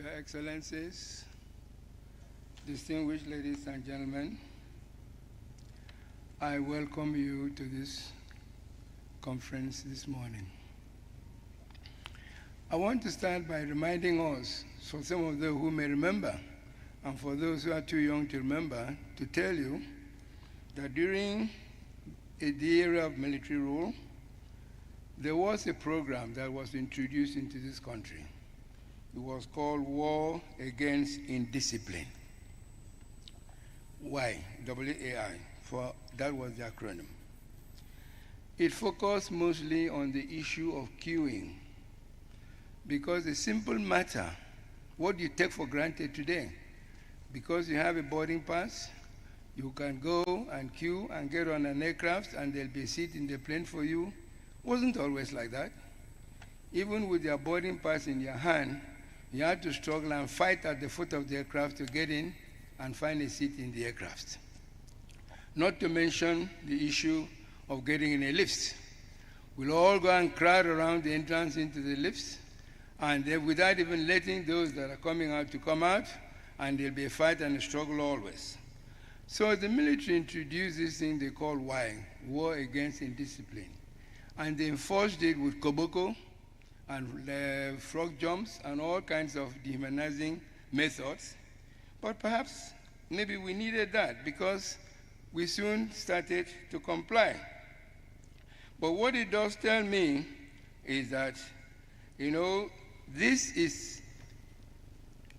Your Excellencies, distinguished ladies and gentlemen, I welcome you to this conference this morning. I want to start by reminding us, for some of those who may remember, and for those who are too young to remember, to tell you that during the era of military rule, there was a program that was introduced into this country. It was called War Against Indiscipline. Why? W-A-I, for that was the acronym. It focused mostly on the issue of queuing, because a simple matter, what do you take for granted today? Because you have a boarding pass, you can go and queue and get on an aircraft and there'll be a seat in the plane for you. Wasn't always like that. Even with your boarding pass in your hand, you had to struggle and fight at the foot of the aircraft to get in and find a seat in the aircraft. Not to mention the issue of getting in a lift. We'll all go and crowd around the entrance into the lifts, and without even letting those that are coming out to come out, and there'll be a fight and a struggle always. So the military introduced this thing they call WAI, War Against Indiscipline. And they enforced it with koboko and frog jumps and all kinds of dehumanizing methods. But perhaps maybe we needed that because we soon started to comply. But what it does tell me is that, this is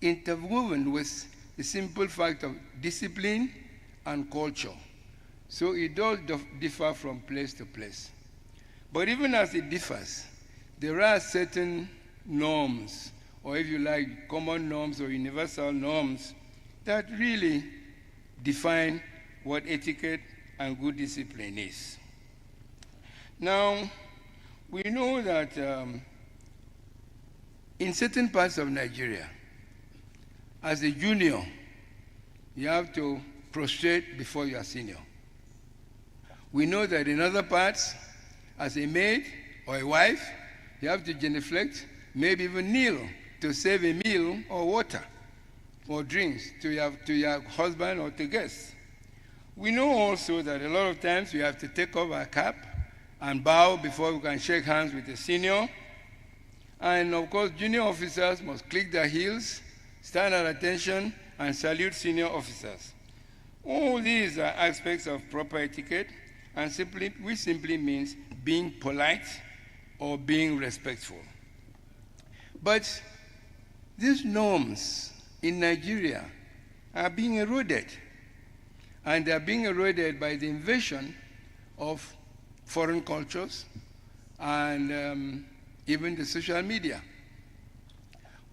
interwoven with the simple fact of discipline and culture. So it does differ from place to place. But even as it differs, there are certain norms, or if you like, common norms or universal norms that really define what etiquette and good discipline is. Now, we know that in certain parts of Nigeria, as a junior, you have to prostrate before your senior. We know that in other parts, as a maid or a wife, you have to genuflect, maybe even kneel to save a meal or water or drinks to your husband or to guests. We know also that a lot of times you have to take off our cap and bow before we can shake hands with a senior. And of course, junior officers must click their heels, stand at attention, and salute senior officers. All these are aspects of proper etiquette, and which simply means being polite or being respectful. But these norms in Nigeria are being eroded, and they are being eroded by the invasion of foreign cultures and even the social media.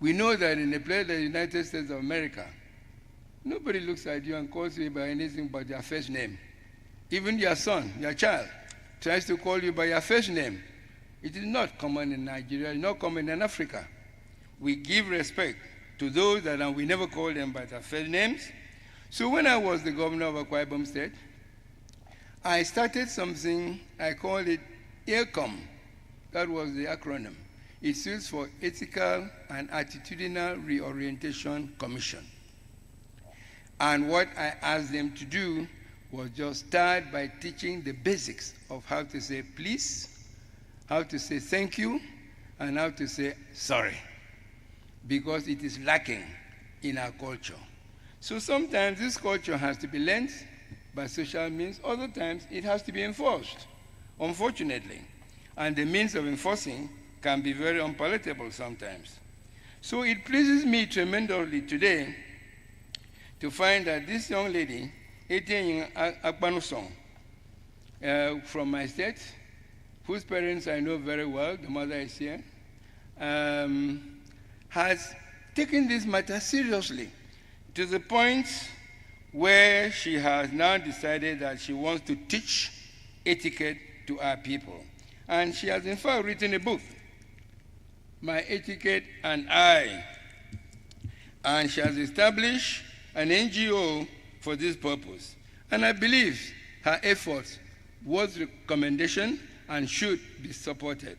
We know that in a place like the United States of America, nobody looks at you and calls you by anything but your first name. Even your son, your child, tries to call you by your first name. It is not common in Nigeria, it's not common in Africa. We give respect to those and we never call them by their first names. So when I was the governor of Akwa Ibom State, I started something, I called it EARCOM. That was the acronym. It stands for Ethical and Attitudinal Reorientation Commission. And what I asked them to do was just start by teaching the basics of how to say please, how to say thank you, and how to say sorry, because it is lacking in our culture. So sometimes this culture has to be learned by social means, other times it has to be enforced, unfortunately. And the means of enforcing can be very unpalatable sometimes. So it pleases me tremendously today to find that this young lady, Etienne Akpanusong, from my state, whose parents I know very well, the mother is here, has taken this matter seriously to the point where she has now decided that she wants to teach etiquette to our people. And she has in fact written a book, My Etiquette and I. And she has established an NGO for this purpose. And I believe her efforts was recommendation and should be supported.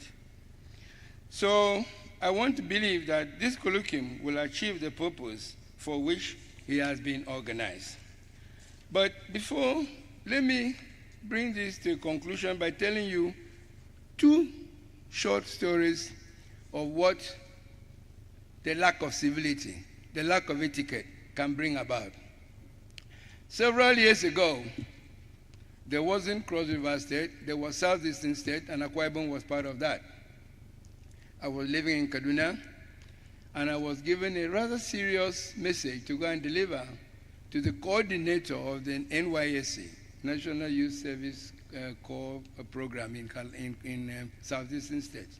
So I want to believe that this colloquium will achieve the purpose for which it has been organized. But before, let me bring this to a conclusion by telling you two short stories of what the lack of civility, the lack of etiquette can bring about. Several years ago, there wasn't Cross River State, there was Southeastern State, and Akwa Ibom was part of that. I was living in Kaduna, and I was given a rather serious message to go and deliver to the coordinator of the NYSC, National Youth Service Corps program in Southeastern States.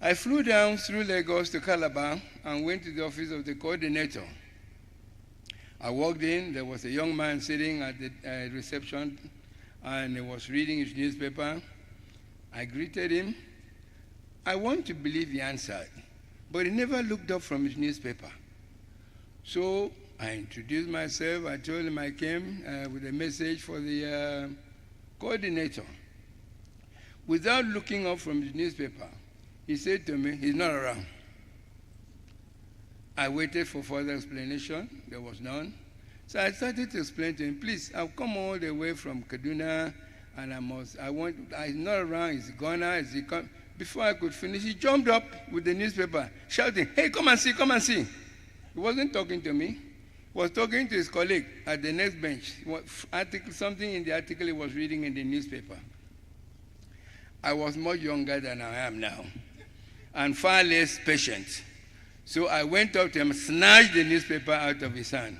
I flew down through Lagos to Calabar and went to the office of the coordinator. I walked in, there was a young man sitting at the reception, and he was reading his newspaper. I greeted him. I want to believe he answered, but he never looked up from his newspaper. So I introduced myself. I told him I came with a message for the coordinator. Without looking up from his newspaper, he said to me, he's not around. I waited for further explanation. There was none. So I started to explain to him, please, I've come all the way from Kaduna, and he's not around, he's gone, is he come? Before I could finish, he jumped up with the newspaper, shouting, hey, come and see, come and see. He wasn't talking to me. He was talking to his colleague at the next bench. Something in the article he was reading in the newspaper. I was much younger than I am now, and far less patient. So I went up to him, snatched the newspaper out of his hand.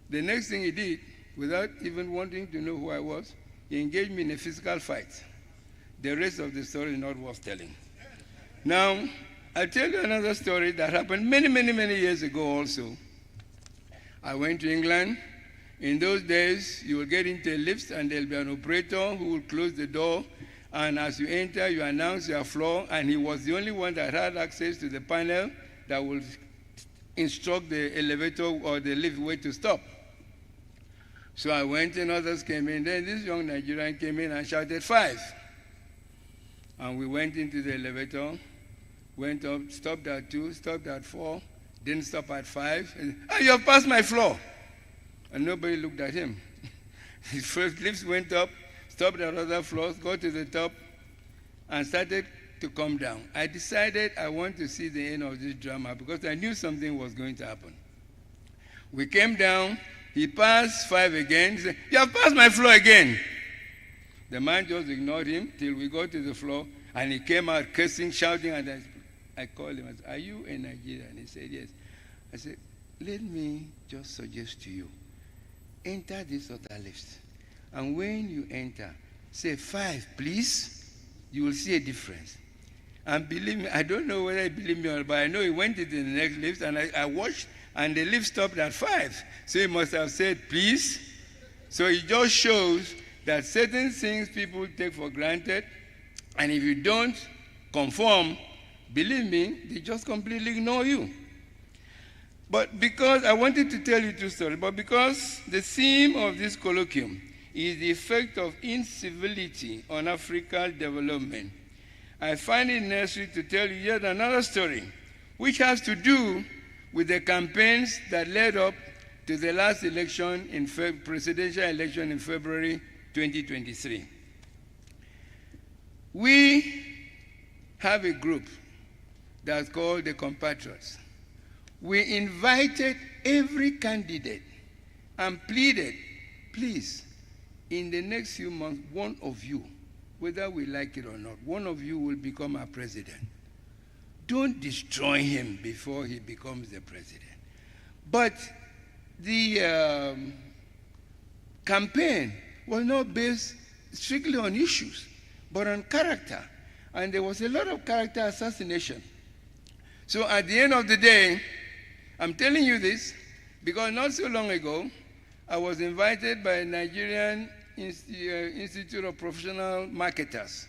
The next thing he did, without even wanting to know who I was, he engaged me in a physical fight. The rest of the story is not worth telling. Now, I'll tell you another story that happened many, many, many years ago also. I went to England. In those days, you will get into a lift and there'll be an operator who will close the door, and as you enter, you announce your floor, and he was the only one that had access to the panel that will instruct the elevator or the lift way to stop. So I went and others came in. Then this young Nigerian came in and shouted 5. And we went into the elevator, went up, stopped at 2, stopped at 4, didn't stop at 5. And, you have passed my floor. And nobody looked at him. His first lifts went up, stopped at other floors, got to the top, and started to come down. I decided I want to see the end of this drama because I knew something was going to happen. We came down. He passed 5 again. He said, you have passed my floor again. The man just ignored him till we got to the floor, and he came out cursing, shouting, and I called him. I said, are you a Nigerian? He said, yes. I said, let me just suggest to you, enter this other lift. And when you enter, say 5, please. You will see a difference. And believe me, I don't know whether he believed me or not, but I know he went into the next lift, and I watched, and the lift stopped at 5. So he must have said, please. So it just shows that certain things people take for granted, and if you don't conform, believe me, they just completely ignore you. But because I wanted to tell you 2 stories, but because the theme of this colloquium is the effect of incivility on African development, I find it necessary to tell you yet another story, which has to do with the campaigns that led up to the last election, presidential election in February 2023. We have a group that's called the Compatriots. We invited every candidate and pleaded, please, in the next few months, one of you, whether we like it or not, one of you will become our president. Don't destroy him before he becomes the president. But the campaign was not based strictly on issues, but on character. And there was a lot of character assassination. So at the end of the day, I'm telling you this because not so long ago, I was invited by a Nigerian Institute of Professional Marketers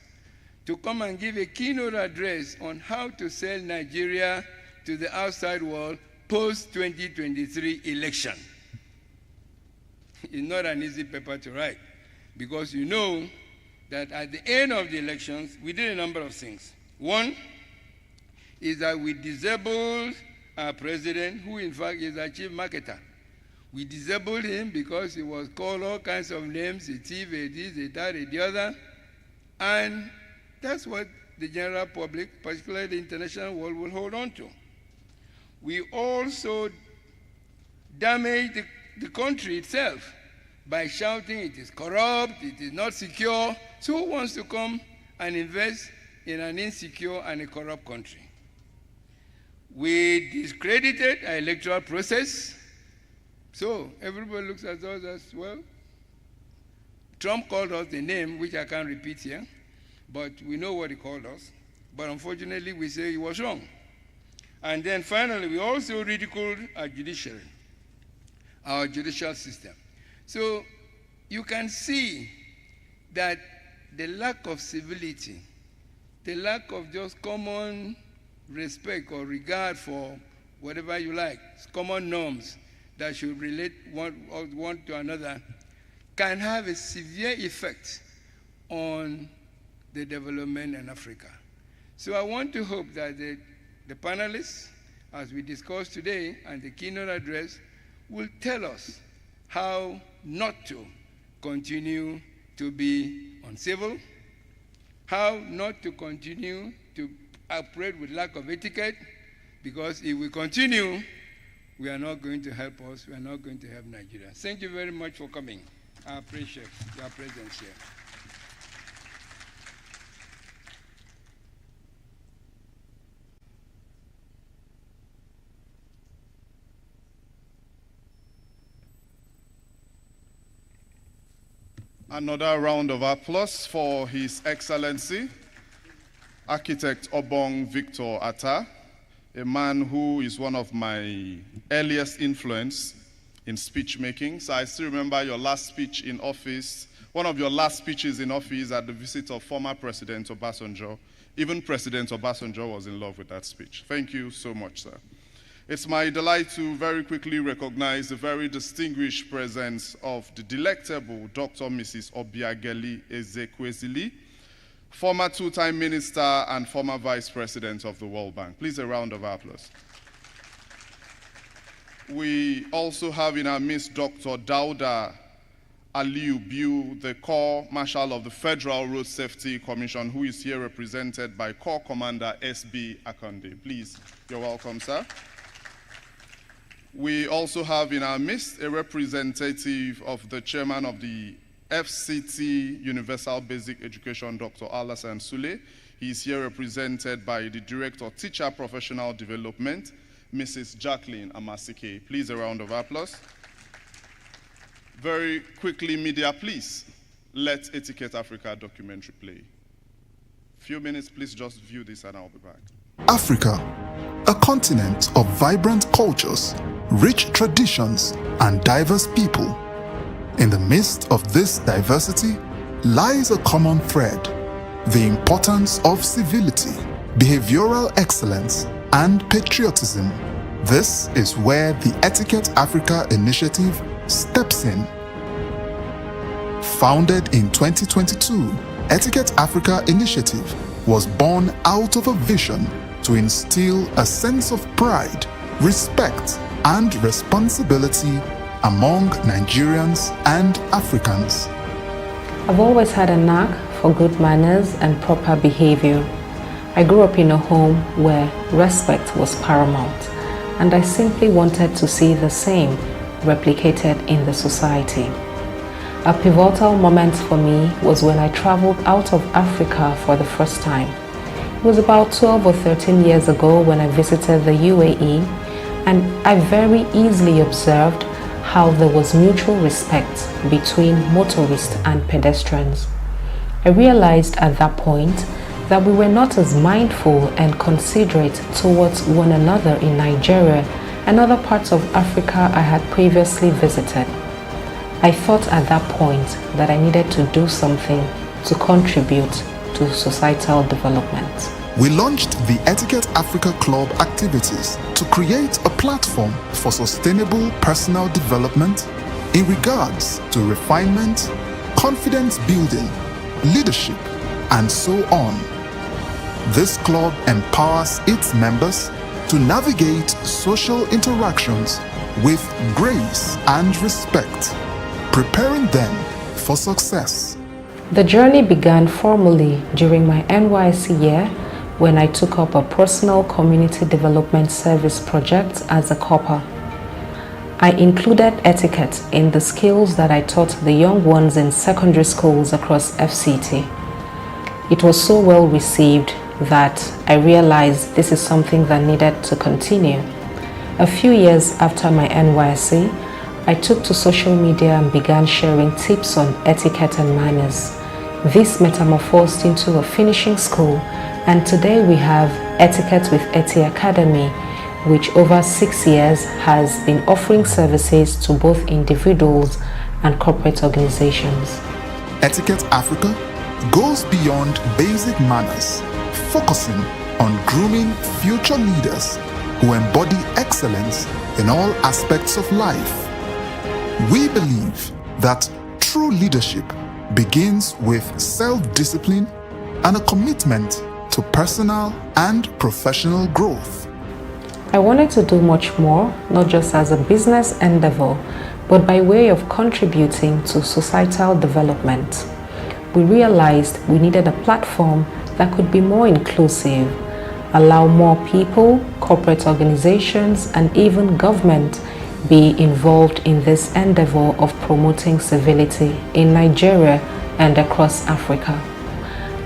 to come and give a keynote address on how to sell Nigeria to the outside world post-2023 election. It's not an easy paper to write because you know that at the end of the elections, we did a number of things. One, is that we disabled our president, who in fact is our chief marketer. We disabled him because he was called all kinds of names, a thief, a this, a that, a the other. And that's what the general public, particularly the international world, will hold on to. We also damaged the country itself by shouting it is corrupt, it is not secure. So who wants to come and invest in an insecure and a corrupt country? We discredited our electoral process. So everybody looks at us as, well, Trump called us the name, which I can't repeat here, but we know what he called us. But unfortunately, we say he was wrong. And then finally, we also ridiculed our judiciary, our judicial system. So you can see that the lack of civility, the lack of just common respect or regard for whatever you like, common norms that should relate one to another, can have a severe effect on the development in Africa. So I want to hope that the panelists, as we discussed today, and the keynote address, will tell us how not to continue to be uncivil, how not to continue to operate with lack of etiquette, because if we continue, we are not going to help us, we are not going to help Nigeria. Thank you very much for coming. I appreciate your presence here. Another round of applause for His Excellency, Architect Obong Victor Atta, a man who is one of my earliest influence in speech making. So I still remember your last speech in office, one of your last speeches in office at the visit of former President Obasanjo. Even President Obasanjo was in love with that speech. Thank you so much, sir. It's my delight to very quickly recognize the very distinguished presence of the delectable Dr. Mrs. Obiageli Ezekwesili, former two-time minister and former vice president of the World Bank. Please, a round of applause. We also have in our midst Dr. Dauda Aliu Biu, the Corps Marshal of the Federal Road Safety Commission, who is here represented by Corps Commander S.B. Akande. Please, you're welcome, sir. We also have in our midst a representative of the chairman of the FCT Universal Basic Education, Dr. Alassane Sule. He is here represented by the Director of Teacher Professional Development, Mrs. Jacqueline Amasike. Please, a round of applause. Very quickly, media, please, let Etiquette Africa documentary play. Few minutes, please just view this and I'll be back. Africa, a continent of vibrant cultures, rich traditions, and diverse people. In the midst of this diversity lies a common thread: the importance of civility, behavioral excellence, and patriotism. This is where the Etiquette Africa initiative steps in. Founded in 2022, Etiquette Africa initiative was born out of a vision to instill a sense of pride, respect, and responsibility among Nigerians and Africans. I've always had a knack for good manners and proper behavior. I grew up in a home where respect was paramount, and I simply wanted to see the same replicated in the society. A pivotal moment for me was when I traveled out of Africa for the first time. It was about 12 or 13 years ago when I visited the UAE, and I very easily observed how there was mutual respect between motorists and pedestrians. I realized at that point that we were not as mindful and considerate towards one another in Nigeria and other parts of Africa I had previously visited. I thought at that point that I needed to do something to contribute to societal development. We launched the Etiquette Africa Club activities to create a platform for sustainable personal development in regards to refinement, confidence building, leadership, and so on. This club empowers its members to navigate social interactions with grace and respect, preparing them for success. The journey began formally during my NYSC year when I took up a personal community development service project as a corper. I included etiquette in the skills that I taught the young ones in secondary schools across FCT. It was so well received that I realized this is something that needed to continue. A few years after my NYSC, I took to social media and began sharing tips on etiquette and manners. This metamorphosed into a finishing school, and today we have Etiquette with Eti Academy, which over 6 years has been offering services to both individuals and corporate organizations. Etiquette Africa goes beyond basic manners, focusing on grooming future leaders who embody excellence in all aspects of life. We believe that true leadership begins with self-discipline and a commitment to personal and professional growth. I wanted to do much more, not just as a business endeavor, but by way of contributing to societal development. We realized we needed a platform that could be more inclusive, allow more people, corporate organizations, and even government be involved in this endeavor of promoting civility in Nigeria and across Africa.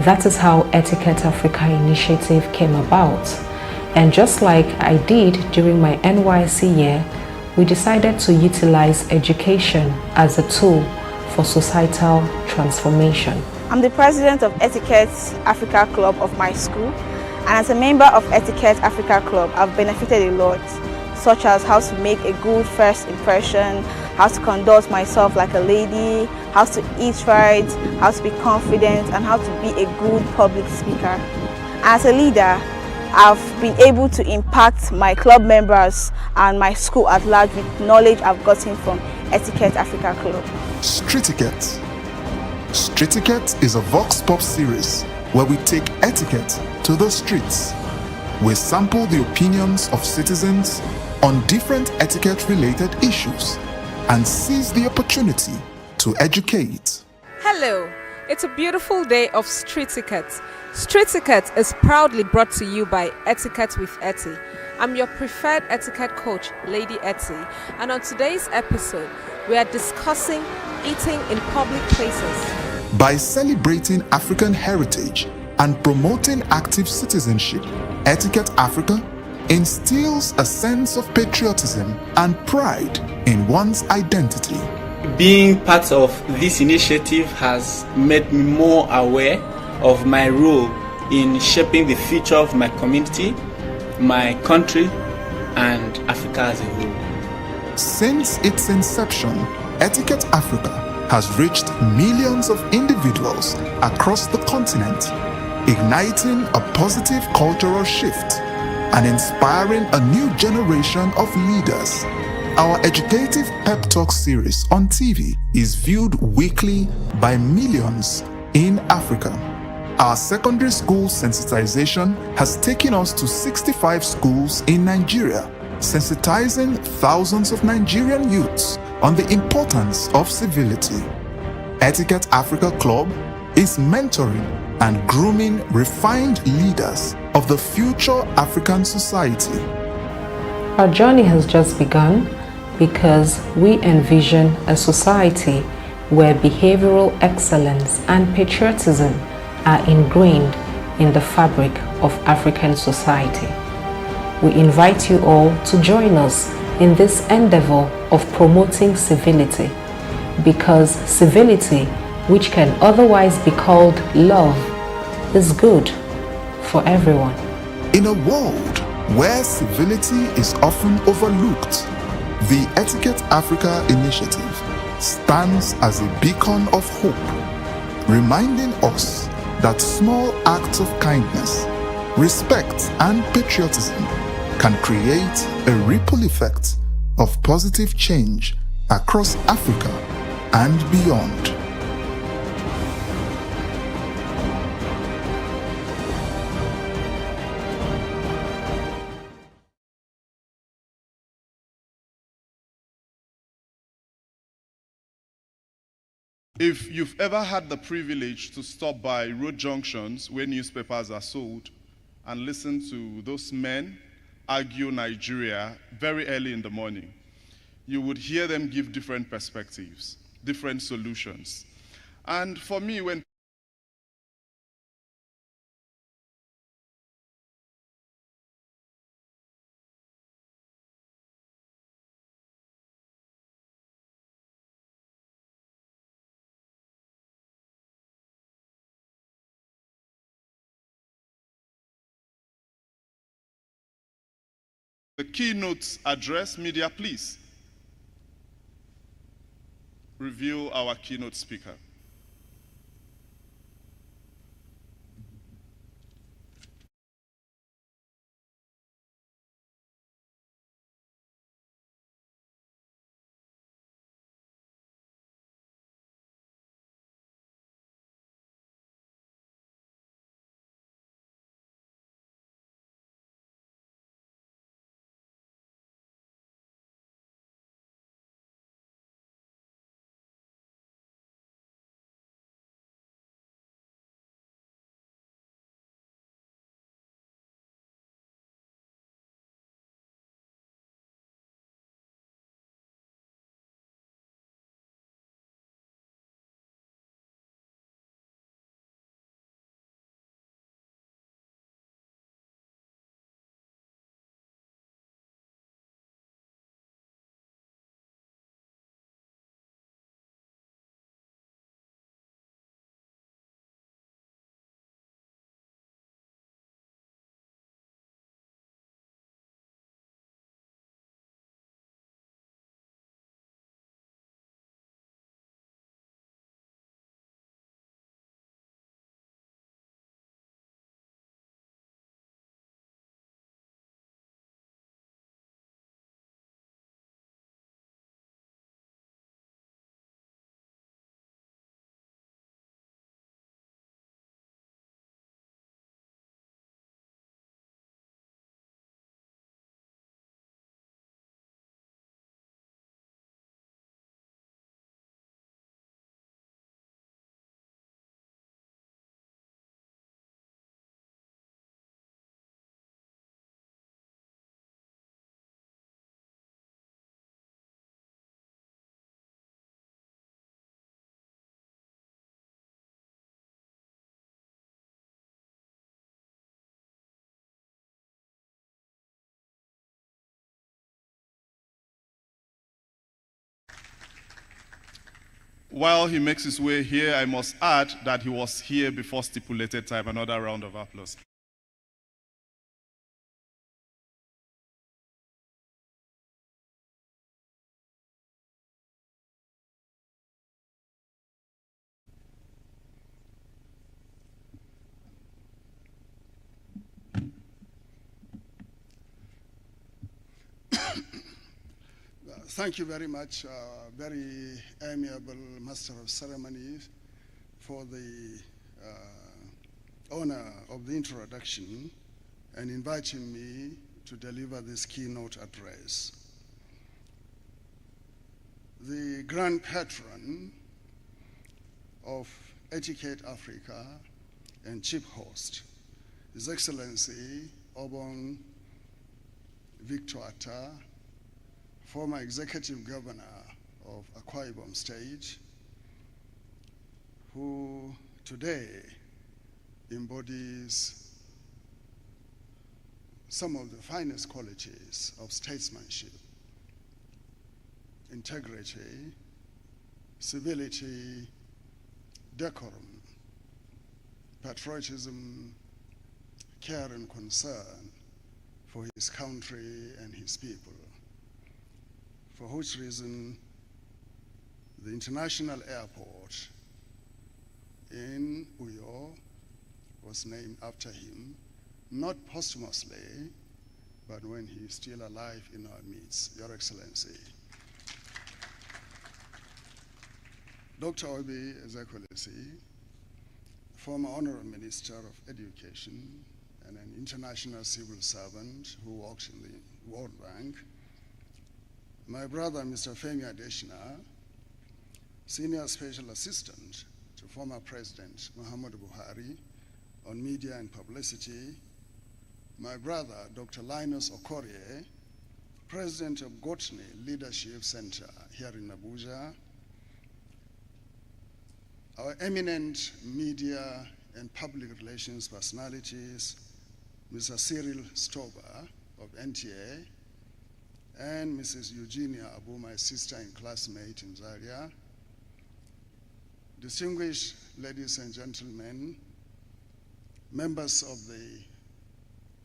That is how Etiquette Africa initiative came about. And just like I did during my NYSC year, we decided to utilize education as a tool for societal transformation. I'm the president of Etiquette Africa Club of my school, and as a member of Etiquette Africa Club, I've benefited a lot, such as how to make a good first impression, how to conduct myself like a lady, how to eat right, how to be confident, and how to be a good public speaker. As a leader, I've been able to impact my club members and my school at large with knowledge I've gotten from Etiquette Africa Club. Streetiquette. Streetiquette is a Vox Pop series where we take etiquette to the streets. We sample the opinions of citizens on different etiquette-related issues and seize the opportunity to educate. Hello, it's a beautiful day of Streetiquette. Streetiquette is proudly brought to you by Etiquette with Eti. I'm your preferred etiquette coach, Lady Eti, and on today's episode, we are discussing eating in public places. By celebrating African heritage and promoting active citizenship, Etiquette Africa instills a sense of patriotism and pride in one's identity. Being part of this initiative has made me more aware of my role in shaping the future of my community, my country, and Africa as a whole. Since its inception, Etiquette Africa has reached millions of individuals across the continent, igniting a positive cultural shift and inspiring a new generation of leaders. Our educative pep talk series on TV is viewed weekly by millions in Africa. Our secondary school sensitization has taken us to 65 schools in Nigeria, sensitizing thousands of Nigerian youths on the importance of civility. Etiquette Africa Club is mentoring and grooming refined leaders of the future African society. Our journey has just begun because we envision a society where behavioral excellence and patriotism are ingrained in the fabric of African society. We invite you all to join us in this endeavor of promoting civility, because civility, which can otherwise be called love, is good for everyone. In a world where civility is often overlooked, the Etiquette Africa initiative stands as a beacon of hope, reminding us that small acts of kindness, respect, and patriotism can create a ripple effect of positive change across Africa and beyond. If you've ever had the privilege to stop by road junctions where newspapers are sold and listen to those men argue Nigeria very early in the morning, you would hear them give different perspectives, different solutions. And for me, when the keynote address, media, please reveal our keynote speaker. While he makes his way here, I must add that he was here before stipulated time. Another round of applause. Thank you very much, very amiable Master of Ceremonies, for the honor of the introduction and inviting me to deliver this keynote address. The grand patron of Etiquette Africa and chief host, His Excellency Obong Victor Atta, former executive governor of Akwa Ibom State, who today embodies some of the finest qualities of statesmanship: integrity, civility, decorum, patriotism, care and concern for his country and his people. For which reason, the international airport in Uyo was named after him, not posthumously, but when he is still alive in our midst, Your Excellency. Dr. Obi Ezekwesili, former Honorable Minister of Education and an international civil servant who works in the World Bank, my brother, Mr. Femi Adesina, Senior Special Assistant to former President Muhammadu Buhari on Media and Publicity, my brother, Dr. Linus Okorie, President of Gotni Leadership Center here in Abuja, our eminent media and public relations personalities, Mr. Cyril Stober of NTA, and Mrs. Eugenia Abu, my sister and classmate in Zaria. Distinguished ladies and gentlemen, members of the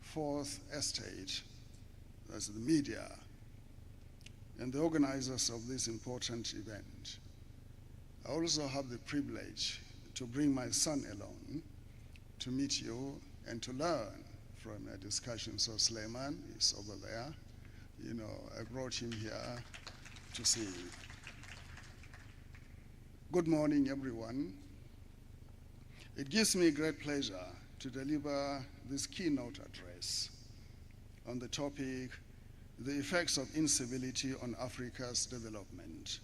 Fourth Estate, that's the media, and the organizers of this important event. I also have the privilege to bring my son along to meet you and to learn from a discussion. So Suleiman is over there. You know, I brought him here to see you. Good morning, everyone. It gives me great pleasure to deliver this keynote address on the topic, the effects of incivility on Africa's development.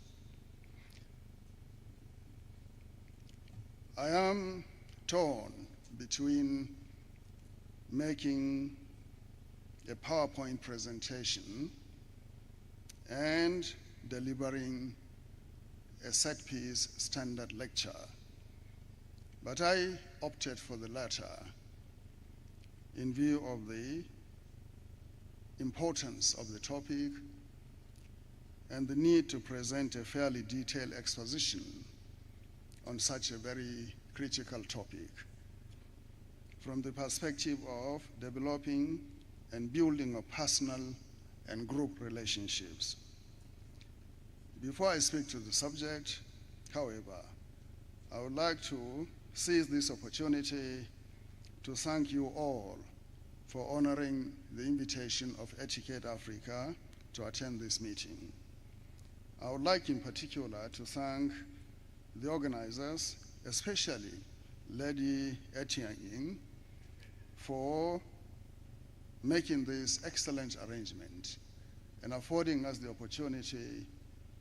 I am torn between making a PowerPoint presentation and delivering a set-piece standard lecture. But I opted for the latter in view of the importance of the topic and the need to present a fairly detailed exposition on such a very critical topic from the perspective of developing and building of personal and group relationships. Before I speak to the subject, however, I would like to seize this opportunity to thank you all for honoring the invitation of Etiquette Africa to attend this meeting. I would like in particular to thank the organizers, especially Lady Etienne, for making this excellent arrangement and affording us the opportunity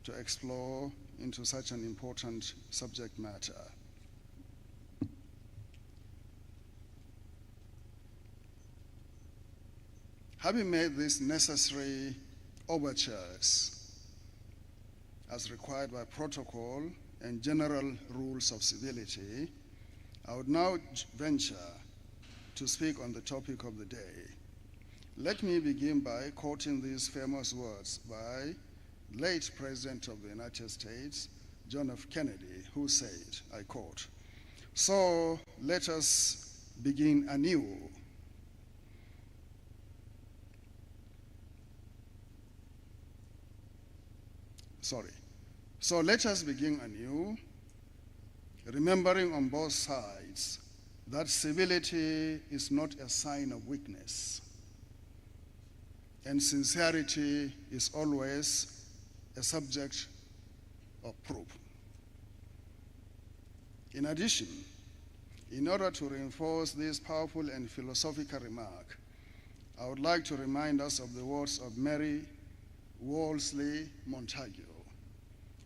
to explore into such an important subject matter. Having made these necessary overtures as required by protocol and general rules of civility, I would now venture to speak on the topic of the day. Let me begin by quoting these famous words by late President of the United States, John F. Kennedy, who said, I quote, "So let us begin anew. So let us begin anew, remembering on both sides that civility is not a sign of weakness, and sincerity is always a subject of proof." In addition, in order to reinforce this powerful and philosophical remark, I would like to remind us of the words of Mary Wolseley Montagu,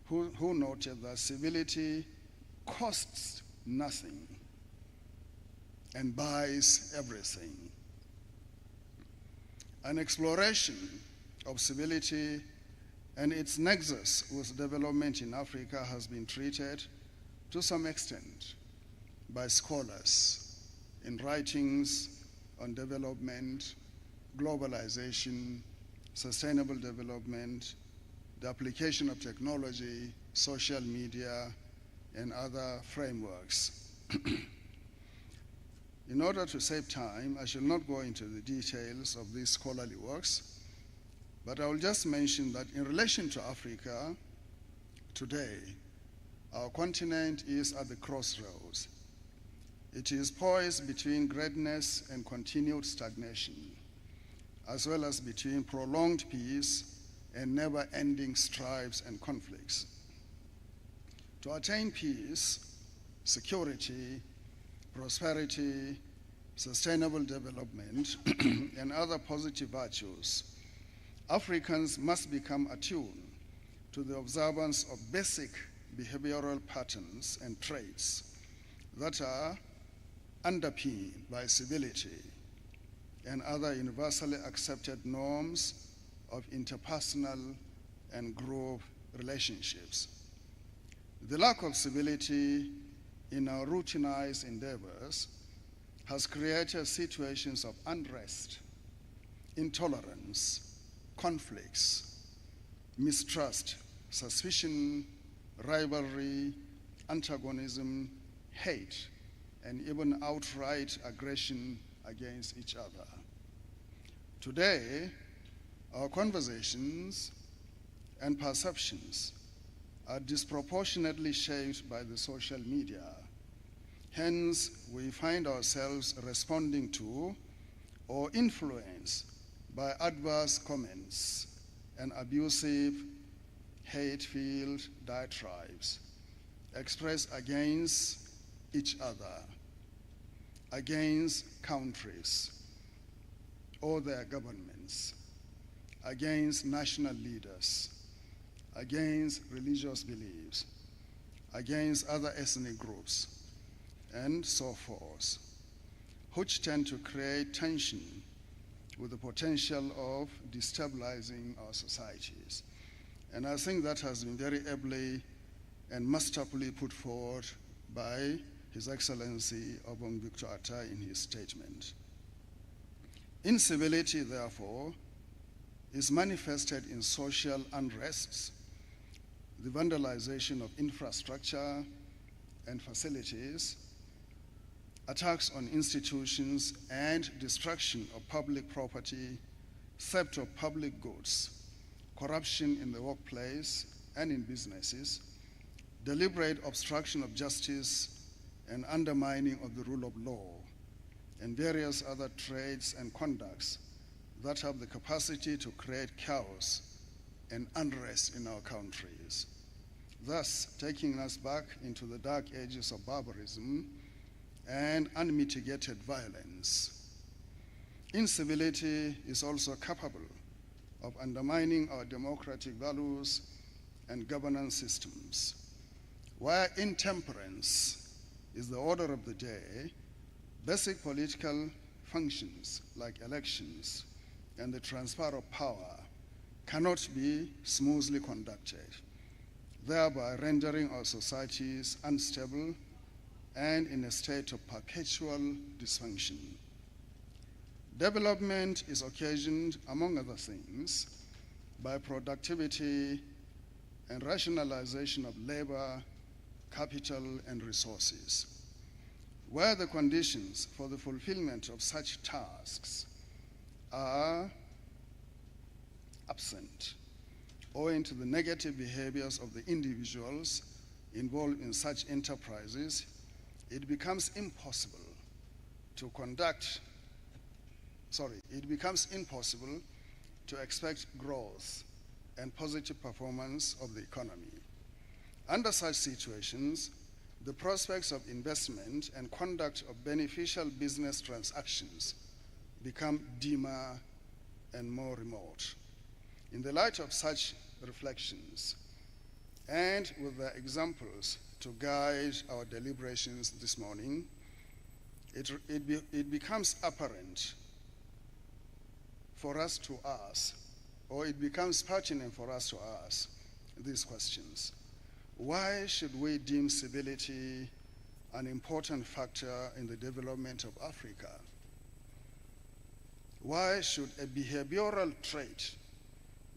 who noted that civility costs nothing and buys everything. An exploration of civility and its nexus with development in Africa has been treated to some extent by scholars in writings on development, globalization, sustainable development, the application of technology, social media, and other frameworks. In order to save time, I shall not go into the details of these scholarly works, but I will just mention that in relation to Africa, today, our continent is at the crossroads. It is poised between greatness and continued stagnation, as well as between prolonged peace and never-ending strifes and conflicts. To attain peace, security, prosperity, sustainable development, and other positive virtues, Africans must become attuned to the observance of basic behavioral patterns and traits that are underpinned by civility and other universally accepted norms of interpersonal and group relationships. The lack of civility in our routinized endeavors has created situations of unrest, intolerance, conflicts, mistrust, suspicion, rivalry, antagonism, hate, and even outright aggression against each other. Today, our conversations and perceptions are disproportionately shaped by the social media. Hence, we find ourselves responding to or influenced by adverse comments and abusive, hate-filled diatribes expressed against each other, against countries or their governments, against national leaders, against religious beliefs, against other ethnic groups, and so forth, which tend to create tension with the potential of destabilizing our societies. And I think that has been very ably and masterfully put forward by His Excellency Obong Victor Atta in his statement. Incivility, therefore, is manifested in social unrests, the vandalization of infrastructure and facilities, attacks on institutions, and destruction of public property, theft of public goods, corruption in the workplace and in businesses, deliberate obstruction of justice and undermining of the rule of law, and various other traits and conducts that have the capacity to create chaos and unrest in our countries, thus taking us back into the dark ages of barbarism and unmitigated violence. Incivility is also capable of undermining our democratic values and governance systems. Where intemperance is the order of the day, basic political functions like elections and the transfer of power cannot be smoothly conducted, thereby rendering our societies unstable and in a state of perpetual dysfunction. Development is occasioned, among other things, by productivity and rationalization of labor, capital, and resources. Where the conditions for the fulfillment of such tasks are absent, owing to the negative behaviors of the individuals involved in such enterprises, it becomes impossible to expect growth and positive performance of the economy. Under such situations, the prospects of investment and conduct of beneficial business transactions become dimmer and more remote. In the light of such reflections, and with the examples to guide our deliberations this morning, it becomes apparent for us to ask, or it becomes pertinent for us to ask these questions. Why should we deem civility an important factor in the development of Africa? Why should a behavioral trait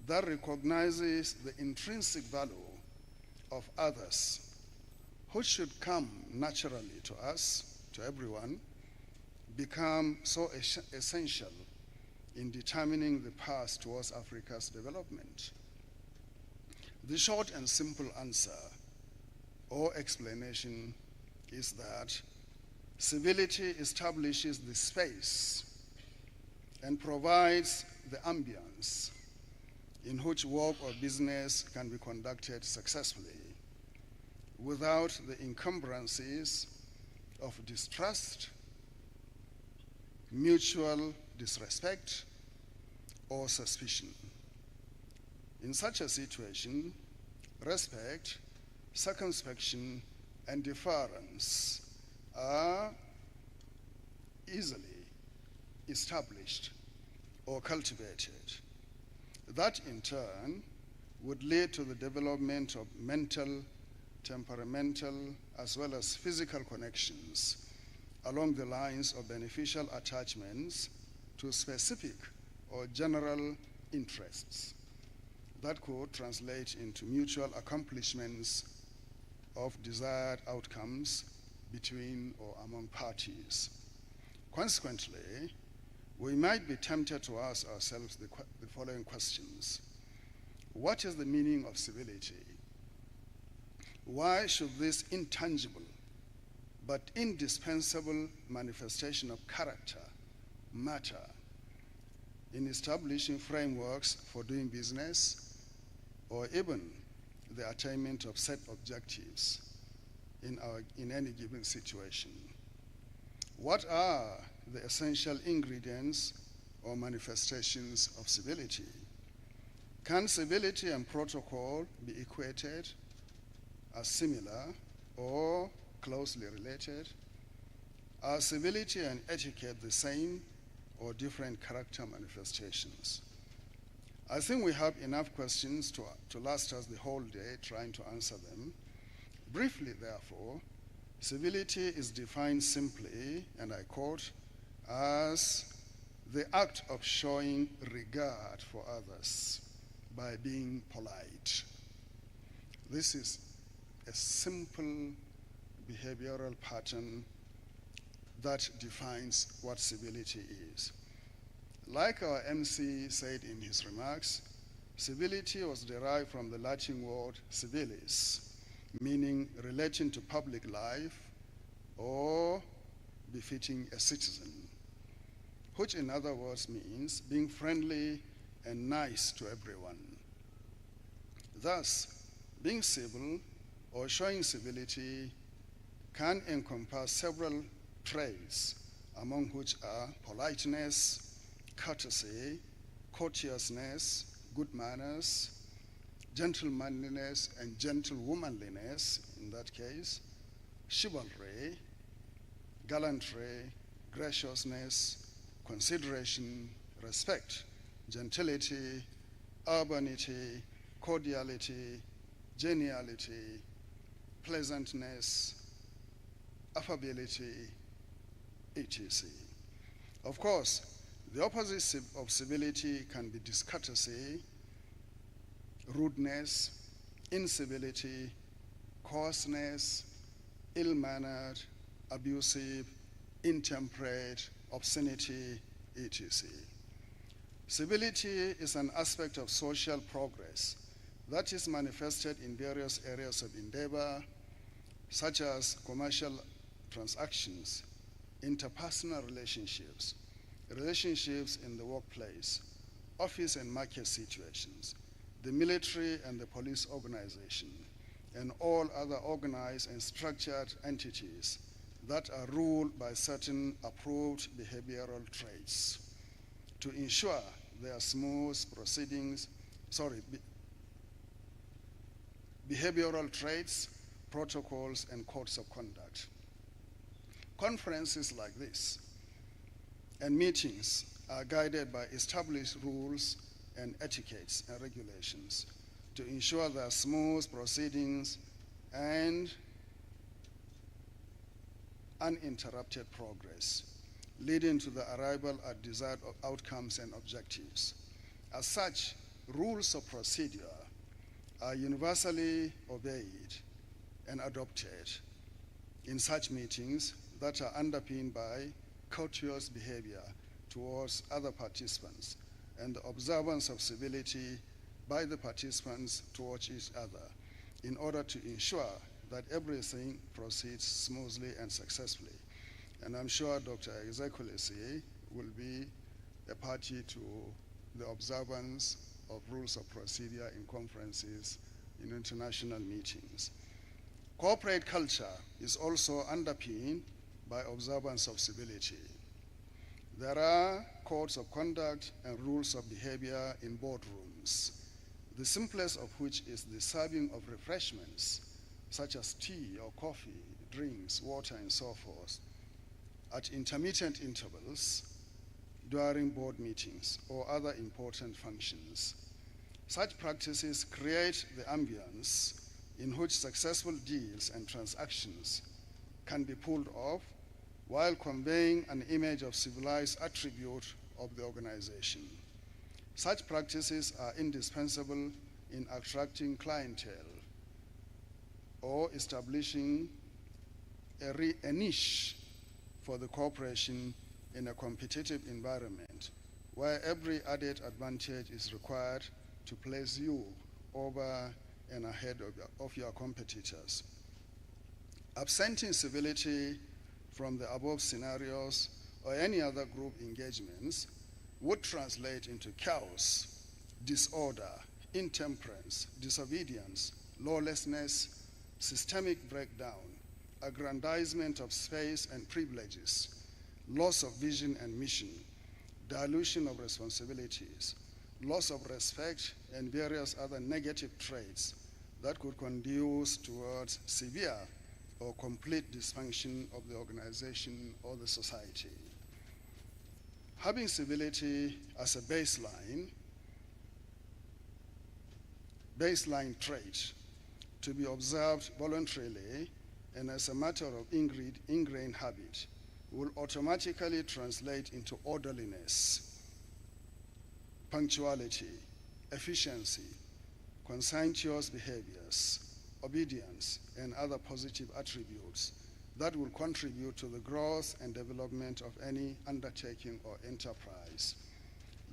that recognizes the intrinsic value of others, which should come naturally to us, to everyone, become so essential in determining the path towards Africa's development? The short and simple answer or explanation is that civility establishes the space and provides the ambience in which work or business can be conducted successfully without the encumbrances of distrust, mutual disrespect, or suspicion. In such a situation, respect, circumspection, and deference are easily established or cultivated. That in turn would lead to the development of mental, temperamental, as well as physical connections along the lines of beneficial attachments to specific or general interests that could translate into mutual accomplishments of desired outcomes between or among parties. Consequently, we might be tempted to ask ourselves the following questions. What is the meaning of civility? Why should this intangible but indispensable manifestation of character matter in establishing frameworks for doing business or even the attainment of set objectives in any given situation? What are the essential ingredients or manifestations of civility? Can civility and protocol be equated as similar or closely related? Are civility and etiquette the same or different character manifestations? I think we have enough questions to last us the whole day trying to answer them. Briefly, therefore, civility is defined simply, and I quote, as the act of showing regard for others by being polite. This is a simple behavioral pattern that defines what civility is. Like our MC said in his remarks, civility was derived from the Latin word civilis, meaning relating to public life or befitting a citizen, which in other words means being friendly and nice to everyone. Thus, being civil or showing civility can encompass several traits, among which are politeness, courtesy, courteousness, good manners, gentlemanliness and gentlewomanliness in that case, chivalry, gallantry, graciousness, consideration, respect, gentility, urbanity, cordiality, geniality, pleasantness, affability, etc. Of course, the opposite of civility can be discourtesy, rudeness, incivility, coarseness, ill-mannered, abusive, intemperate, obscenity, etc. Civility is an aspect of social progress that is manifested in various areas of endeavor, such as commercial transactions, interpersonal relationships, relationships in the workplace, office and market situations, the military and the police organization, and all other organized and structured entities that are ruled by certain approved behavioral traits to ensure their smooth proceedings, behavioral traits, protocols, and codes of conduct. Conferences like this and meetings are guided by established rules and etiquettes and regulations to ensure their smooth proceedings and uninterrupted progress, leading to the arrival at desired outcomes and objectives. As such, rules of procedure are universally obeyed and adopted in such meetings that are underpinned by courteous behavior towards other participants and the observance of civility by the participants towards each other in order to ensure that everything proceeds smoothly and successfully. And I'm sure Dr. Executive will be a party to the observance of rules of procedure in conferences, in international meetings. Corporate culture is also underpinned by observance of civility. There are codes of conduct and rules of behavior in boardrooms, the simplest of which is the serving of refreshments such as tea or coffee, drinks, water, and so forth, at intermittent intervals during board meetings or other important functions. Such practices create the ambience in which successful deals and transactions can be pulled off while conveying an image of civilized attribute of the organization. Such practices are indispensable in attracting clientele or establishing a niche for the corporation in a competitive environment where every added advantage is required to place you over and ahead of your competitors. Absenting civility from the above scenarios or any other group engagements would translate into chaos, disorder, intemperance, disobedience, lawlessness, systemic breakdown, aggrandizement of space and privileges, loss of vision and mission, dilution of responsibilities, loss of respect, and various other negative traits that could conduce towards severe or complete dysfunction of the organization or the society. Having civility as a baseline trait to be observed voluntarily and as a matter of ingrained habit will automatically translate into orderliness, punctuality, efficiency, conscientious behaviors, obedience, and other positive attributes that will contribute to the growth and development of any undertaking or enterprise.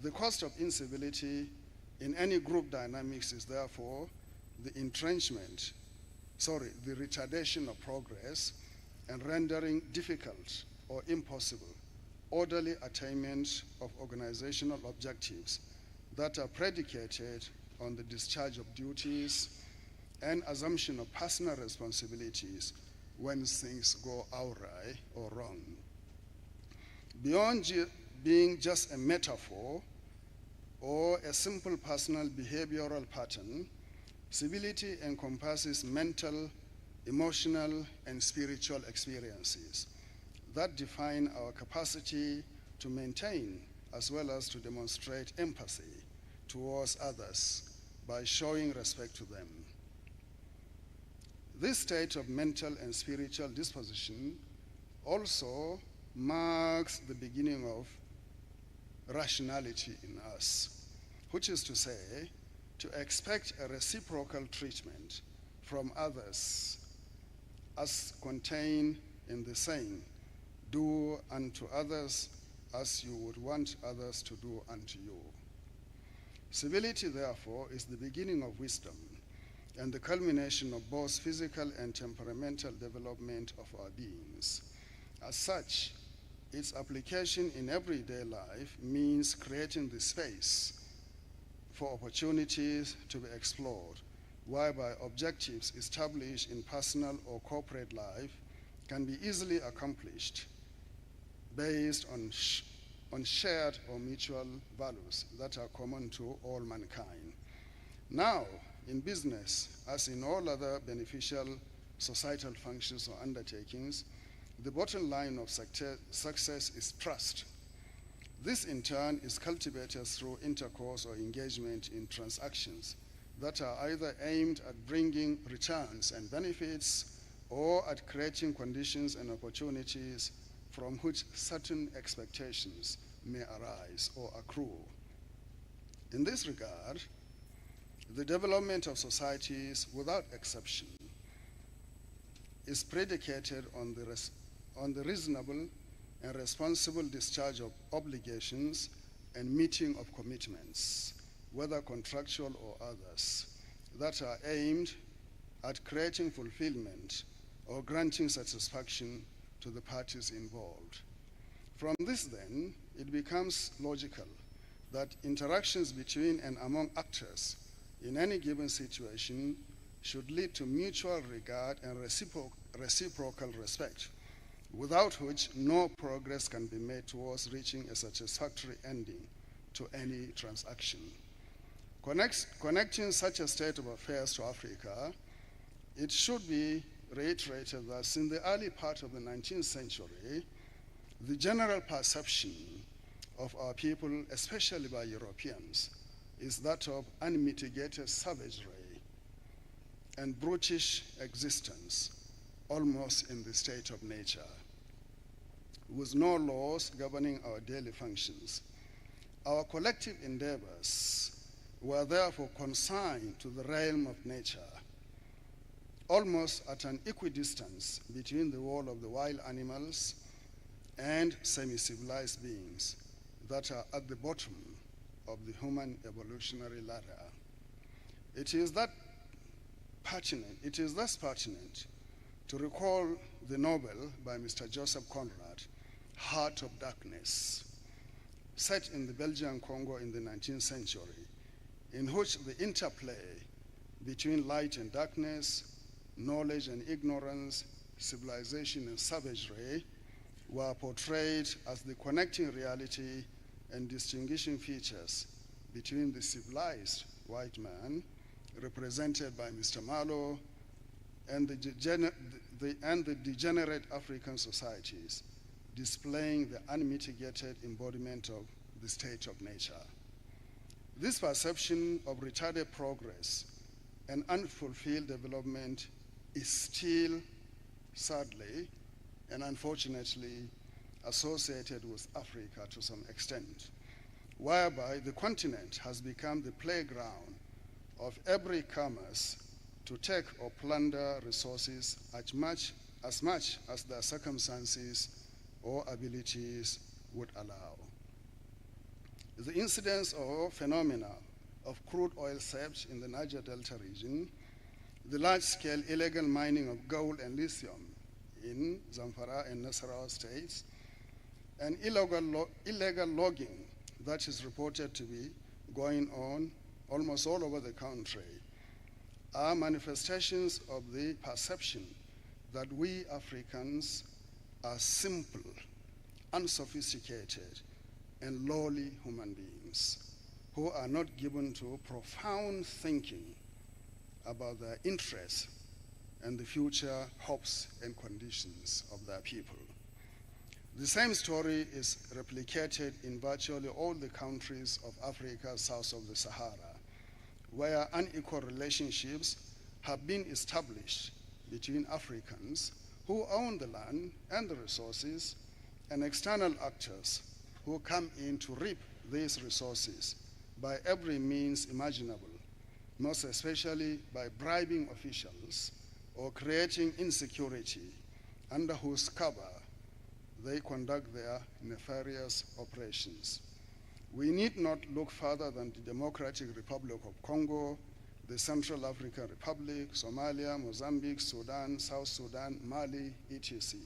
The cost of incivility in any group dynamics is therefore the retardation of progress and rendering difficult or impossible orderly attainment of organizational objectives that are predicated on the discharge of duties and assumption of personal responsibilities when things go awry or wrong. Beyond being just a metaphor or a simple personal behavioral pattern, civility encompasses mental, emotional, and spiritual experiences that define our capacity to maintain as well as to demonstrate empathy towards others by showing respect to them. This state of mental and spiritual disposition also marks the beginning of rationality in us, which is to say, to expect a reciprocal treatment from others as contained in the saying, "Do unto others as you would want others to do unto you." Civility, therefore, is the beginning of wisdom and the culmination of both physical and temperamental development of our beings. As such, its application in everyday life means creating the space for opportunities to be explored, whereby objectives established in personal or corporate life can be easily accomplished based on shared or mutual values that are common to all mankind. Now, in business, as in all other beneficial societal functions or undertakings, the bottom line of success is trust. This, in turn, is cultivated through intercourse or engagement in transactions that are either aimed at bringing returns and benefits or at creating conditions and opportunities from which certain expectations may arise or accrue. In this regard, the development of societies, without exception, is predicated on the reasonable and responsible discharge of obligations and meeting of commitments, whether contractual or others, that are aimed at creating fulfillment or granting satisfaction to the parties involved. From this, then, it becomes logical that interactions between and among actors in any given situation should lead to mutual regard and reciprocal respect, without which no progress can be made towards reaching a satisfactory ending to any transaction. Connecting such a state of affairs to Africa, it should be reiterated that since the early part of the 19th century, the general perception of our people, especially by Europeans, is that of unmitigated savagery and brutish existence, almost in the state of nature, with no laws governing our daily functions. Our collective endeavors were therefore consigned to the realm of nature, almost at an equidistance between the world of the wild animals and semi-civilized beings that are at the bottom of the human evolutionary ladder. It is thus pertinent to recall the novel by Mr. Joseph Conrad, Heart of Darkness, set in the Belgian Congo in the 19th century, in which the interplay between light and darkness, knowledge and ignorance, civilization and savagery were portrayed as the connecting reality and distinguishing features between the civilized white man, represented by Mr. Marlowe, and the degenerate African societies, displaying the unmitigated embodiment of the state of nature. This perception of retarded progress and unfulfilled development is still, sadly and unfortunately, associated with Africa to some extent, whereby the continent has become the playground of every commerce to take or plunder resources as much as their circumstances or abilities would allow. The incidence or phenomena of crude oil theft in the Niger Delta region, the large-scale illegal mining of gold and lithium in Zamfara and Nasarawa states, and illegal logging that is reported to be going on almost all over the country, are manifestations of the perception that we Africans are simple, unsophisticated, and lowly human beings who are not given to profound thinking about their interests and the future hopes and conditions of their people. The same story is replicated in virtually all the countries of Africa south of the Sahara, where unequal relationships have been established between Africans who own the land and the resources and external actors who come in to reap these resources by every means imaginable, most especially by bribing officials or creating insecurity under whose cover they conduct their nefarious operations. We need not look further than the Democratic Republic of Congo, the Central African Republic, Somalia, Mozambique, Sudan, South Sudan, Mali, etc.,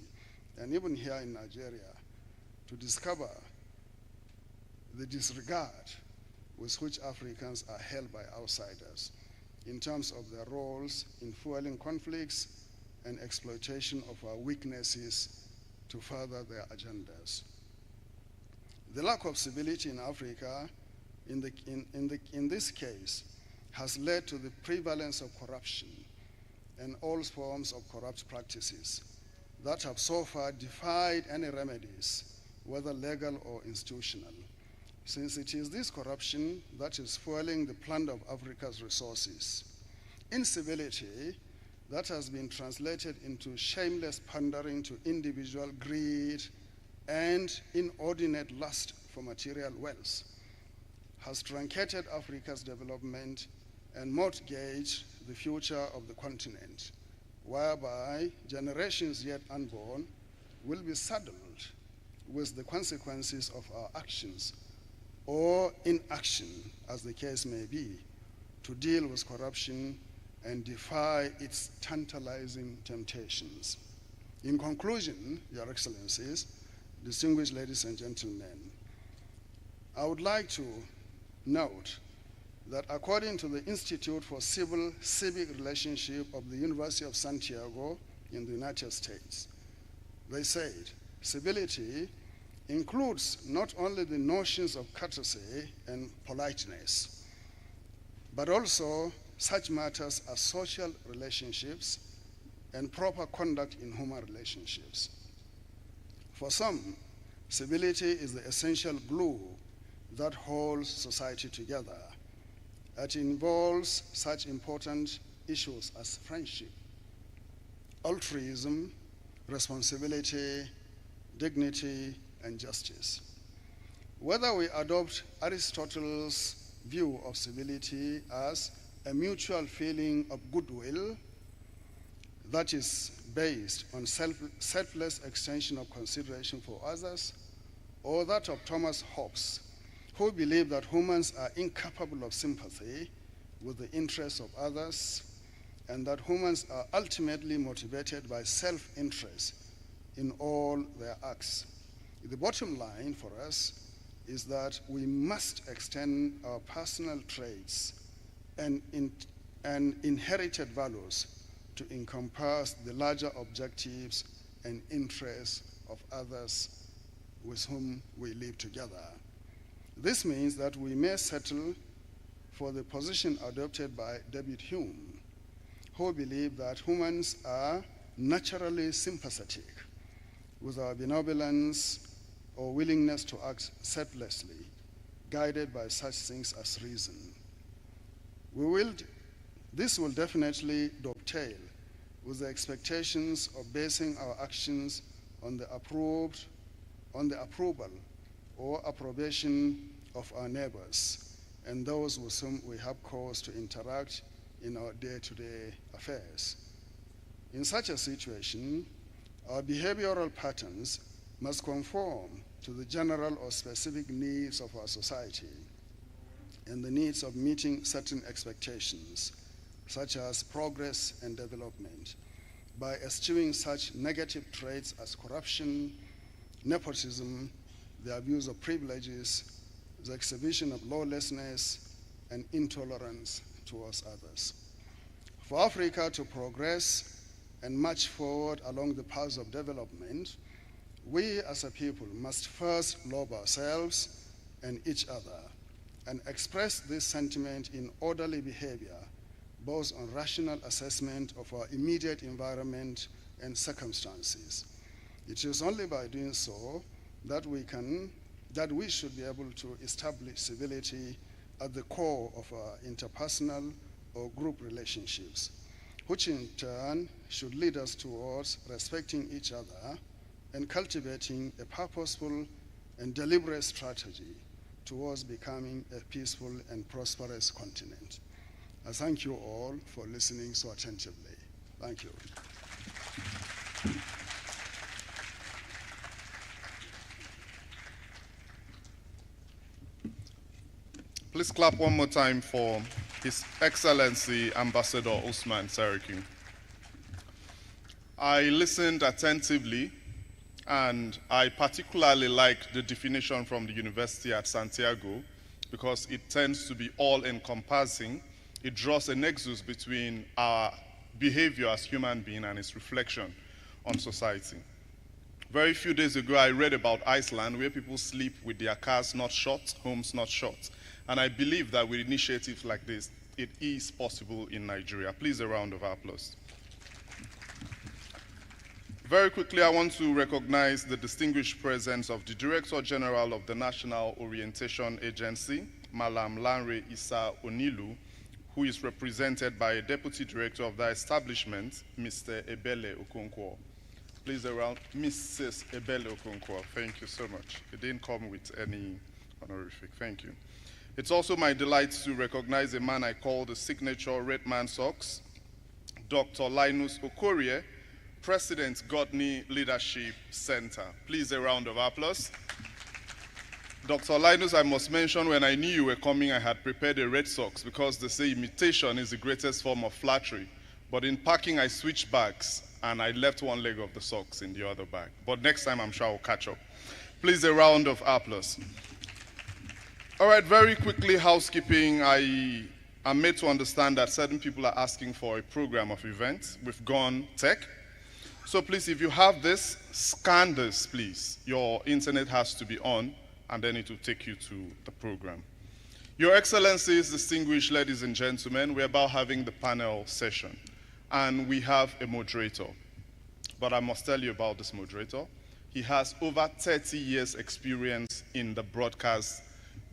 and even here in Nigeria, to discover the disregard with which Africans are held by outsiders in terms of their roles in fueling conflicts and exploitation of our weaknesses to further their agendas. The lack of civility in Africa, in this case, has led to the prevalence of corruption and all forms of corrupt practices that have so far defied any remedies, whether legal or institutional, since it is this corruption that is fueling the plunder of Africa's resources. Incivility that has been translated into shameless pandering to individual greed and inordinate lust for material wealth has truncated Africa's development and mortgaged the future of the continent, whereby generations yet unborn will be saddled with the consequences of our actions or inaction, as the case may be, to deal with corruption and defy its tantalizing temptations. In conclusion, Your Excellencies, distinguished ladies and gentlemen, I would like to note that according to the Institute for Civil-Civic Relationship of the University of Santiago in the United States, they said civility includes not only the notions of courtesy and politeness, but also such matters as social relationships and proper conduct in human relationships. For some, civility is the essential glue that holds society together. It involves such important issues as friendship, altruism, responsibility, dignity, and justice. Whether we adopt Aristotle's view of civility as a mutual feeling of goodwill that is based on selfless extension of consideration for others, or that of Thomas Hobbes, who believed that humans are incapable of sympathy with the interests of others, and that humans are ultimately motivated by self-interest in all their acts. The bottom line for us is that we must extend our personal traits and inherited values to encompass the larger objectives and interests of others with whom we live together. This means that we may settle for the position adopted by David Hume, who believed that humans are naturally sympathetic with our benevolence or willingness to act selflessly, guided by such things as reason. This will definitely dovetail with the expectations of basing our actions on the approval or approbation of our neighbors and those with whom we have cause to interact in our day-to-day affairs. In such a situation, our behavioral patterns must conform to the general or specific needs of our society and the needs of meeting certain expectations, such as progress and development, by eschewing such negative traits as corruption, nepotism, the abuse of privileges, the exhibition of lawlessness, and intolerance towards others. For Africa to progress and march forward along the path of development, we as a people must first love ourselves and each other and express this sentiment in orderly behavior, both on rational assessment of our immediate environment and circumstances. It is only by doing so that we should be able to establish civility at the core of our interpersonal or group relationships, which in turn should lead us towards respecting each other and cultivating a purposeful and deliberate strategy towards becoming a peaceful and prosperous continent. I thank you all for listening so attentively. Thank you. Please clap one more time for His Excellency Ambassador Usman Saraki. I listened attentively, and I particularly liked the definition from the University at Santiago because it tends to be all-encompassing. It draws a nexus between our behavior as human beings and its reflection on society. Very few days ago, I read about Iceland, where people sleep with their cars not shut, homes not shut. And I believe that with initiatives like this, it is possible in Nigeria. Please, a round of applause. Very quickly, I want to recognize the distinguished presence of the Director General of the National Orientation Agency, Malam Lanre Issa Onilu, who is represented by a Deputy Director of the establishment, Mr. Ebele Okonkwo. Please, around Mrs. Ebele Okonkwo. Thank you so much. It didn't come with any honorific. Thank you. It's also my delight to recognize a man I call the signature Red Man Socks, Dr. Linus Okorie, President Godney Leadership Center. Please, a round of applause. Dr. Linus, I must mention, when I knew you were coming, I had prepared a red socks because they say imitation is the greatest form of flattery. But in packing, I switched bags, and I left one leg of the socks in the other bag. But next time, I'm sure I'll catch up. Please, a round of applause. All right, very quickly, housekeeping. I am made to understand that certain people are asking for a program of events. We've gone tech. So please, if you have this, scan this, please. Your internet has to be on, and then it will take you to the program. Your Excellencies, distinguished ladies and gentlemen, we're about having the panel session, and we have a moderator. But I must tell you about this moderator. He has over 30 years experience in the broadcast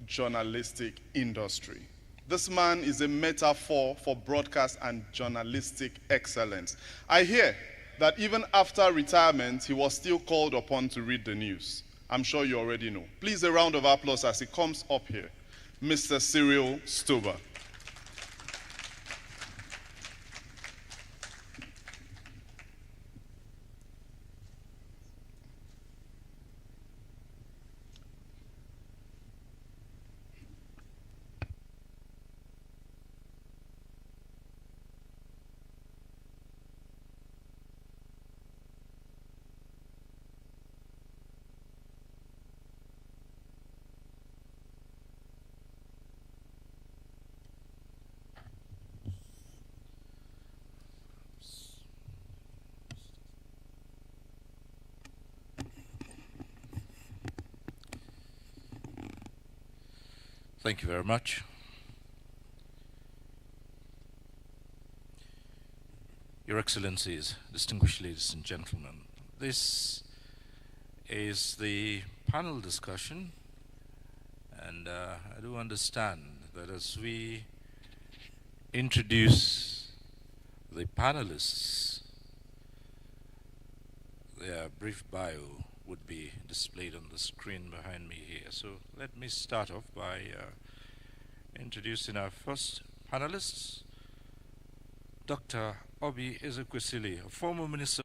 journalistic industry. This man is a metaphor for broadcast and journalistic excellence. I hear that even after retirement, he was still called upon to read the news. I'm sure you already know. Please, a round of applause as he comes up here. Mr. Cyril Stober. Thank you very much. Your Excellencies, distinguished ladies and gentlemen, this is the panel discussion, and I do understand that as we introduce the panelists, their brief bio would be displayed on the screen behind me here. So let me start off by introducing our first panelists, Dr. Obi Ezekwesili, a former minister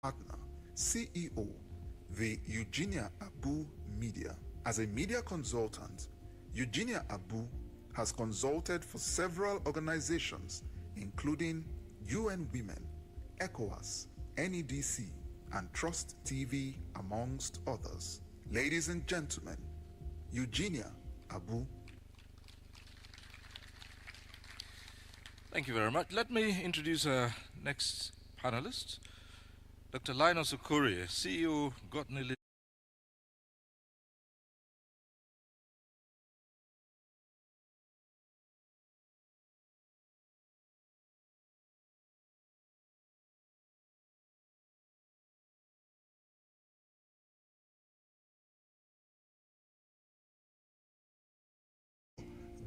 partner, CEO, the Eugenia Abu Media. As a media consultant, Eugenia Abu has consulted for several organizations, including UN Women, ECOWAS, NEDC, and Trust TV, amongst others. Ladies and gentlemen, Eugenia Abu. Thank you very much. Let me introduce our next panelist, Dr. Linus Okorie, CEO, Gotney.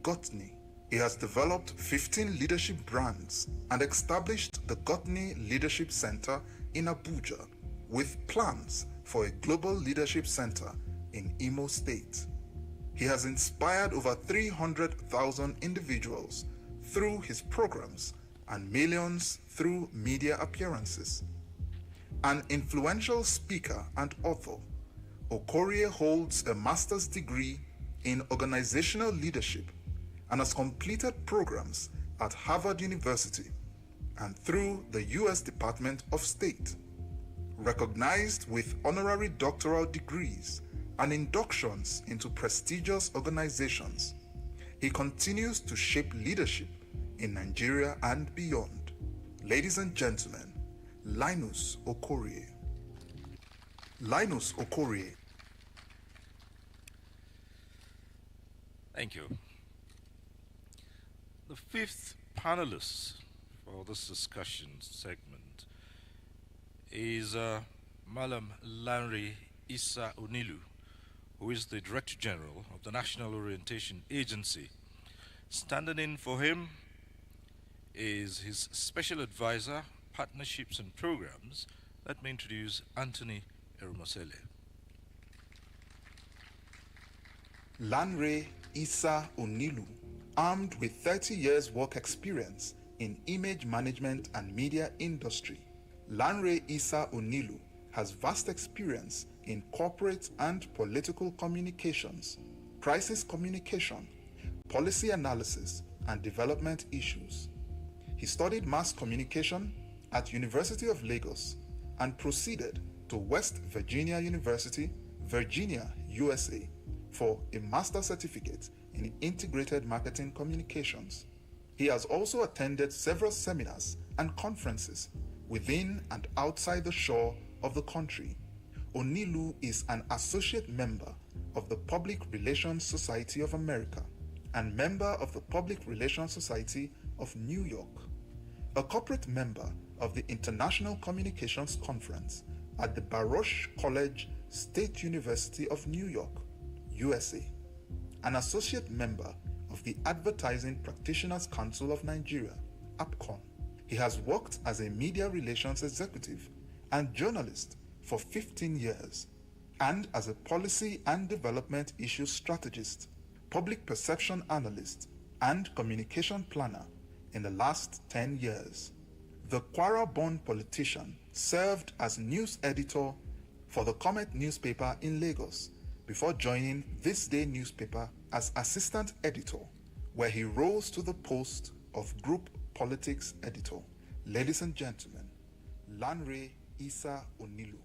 Gotney. He has developed 15 leadership brands and established the Gotney Leadership Center in Abuja, with plans for a global leadership center in Imo State. He has inspired over 300,000 individuals through his programs and millions through media appearances. An influential speaker and author, Okorie holds a master's degree in organizational leadership and has completed programs at Harvard University and through the U.S. Department of State. Recognized with honorary doctoral degrees and inductions into prestigious organizations, he continues to shape leadership in Nigeria and beyond. Ladies and gentlemen, Linus Okorie. Linus Okorie. Thank you. The fifth panelist for this discussion segment is Malam Lanre Issa Onilu, who is the Director General of the National Orientation Agency. Standing in for him is his Special Advisor, Partnerships and Programs. Let me introduce Anthony Erumosele. Lanre Issa Onilu, armed with 30 years work experience in image management and media industry. Lanre Issa Onilu has vast experience in corporate and political communications, crisis communication, policy analysis, and development issues. He studied mass communication at University of Lagos and proceeded to West Virginia University, Virginia, USA, for a master's certificate in integrated marketing communications. He has also attended several seminars and conferences within and outside the shore of the country. Onilu is an associate member of the Public Relations Society of America and member of the Public Relations Society of New York, a corporate member of the International Communications Conference at the Baruch College, State University of New York, USA, an associate member of the Advertising Practitioners Council of Nigeria, APCON. He has worked as a media relations executive and journalist for 15 years and as a policy and development issues strategist, public perception analyst, and communication planner in the last 10 years. The Kwara-born politician served as news editor for the Comet newspaper in Lagos before joining This Day newspaper as assistant editor, where he rose to the post of group politics editor. Ladies and gentlemen, Lanre Issa Onilu.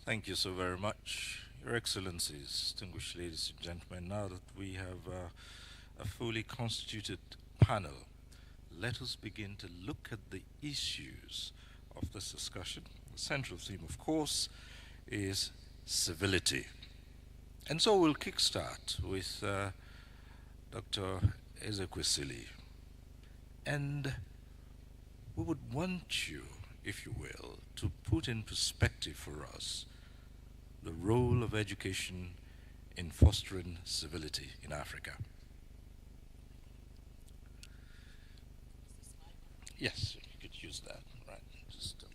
Thank you so very much, Your Excellencies, distinguished ladies and gentlemen. Now that we have a fully constituted panel, let us begin to look at the issues of this discussion. The central theme, of course, is civility. And so we'll kickstart with Dr. Ezekwesili. And we would want you, if you will, to put in perspective for us the role of education in fostering civility in Africa. Yes, you could use that, right? Just,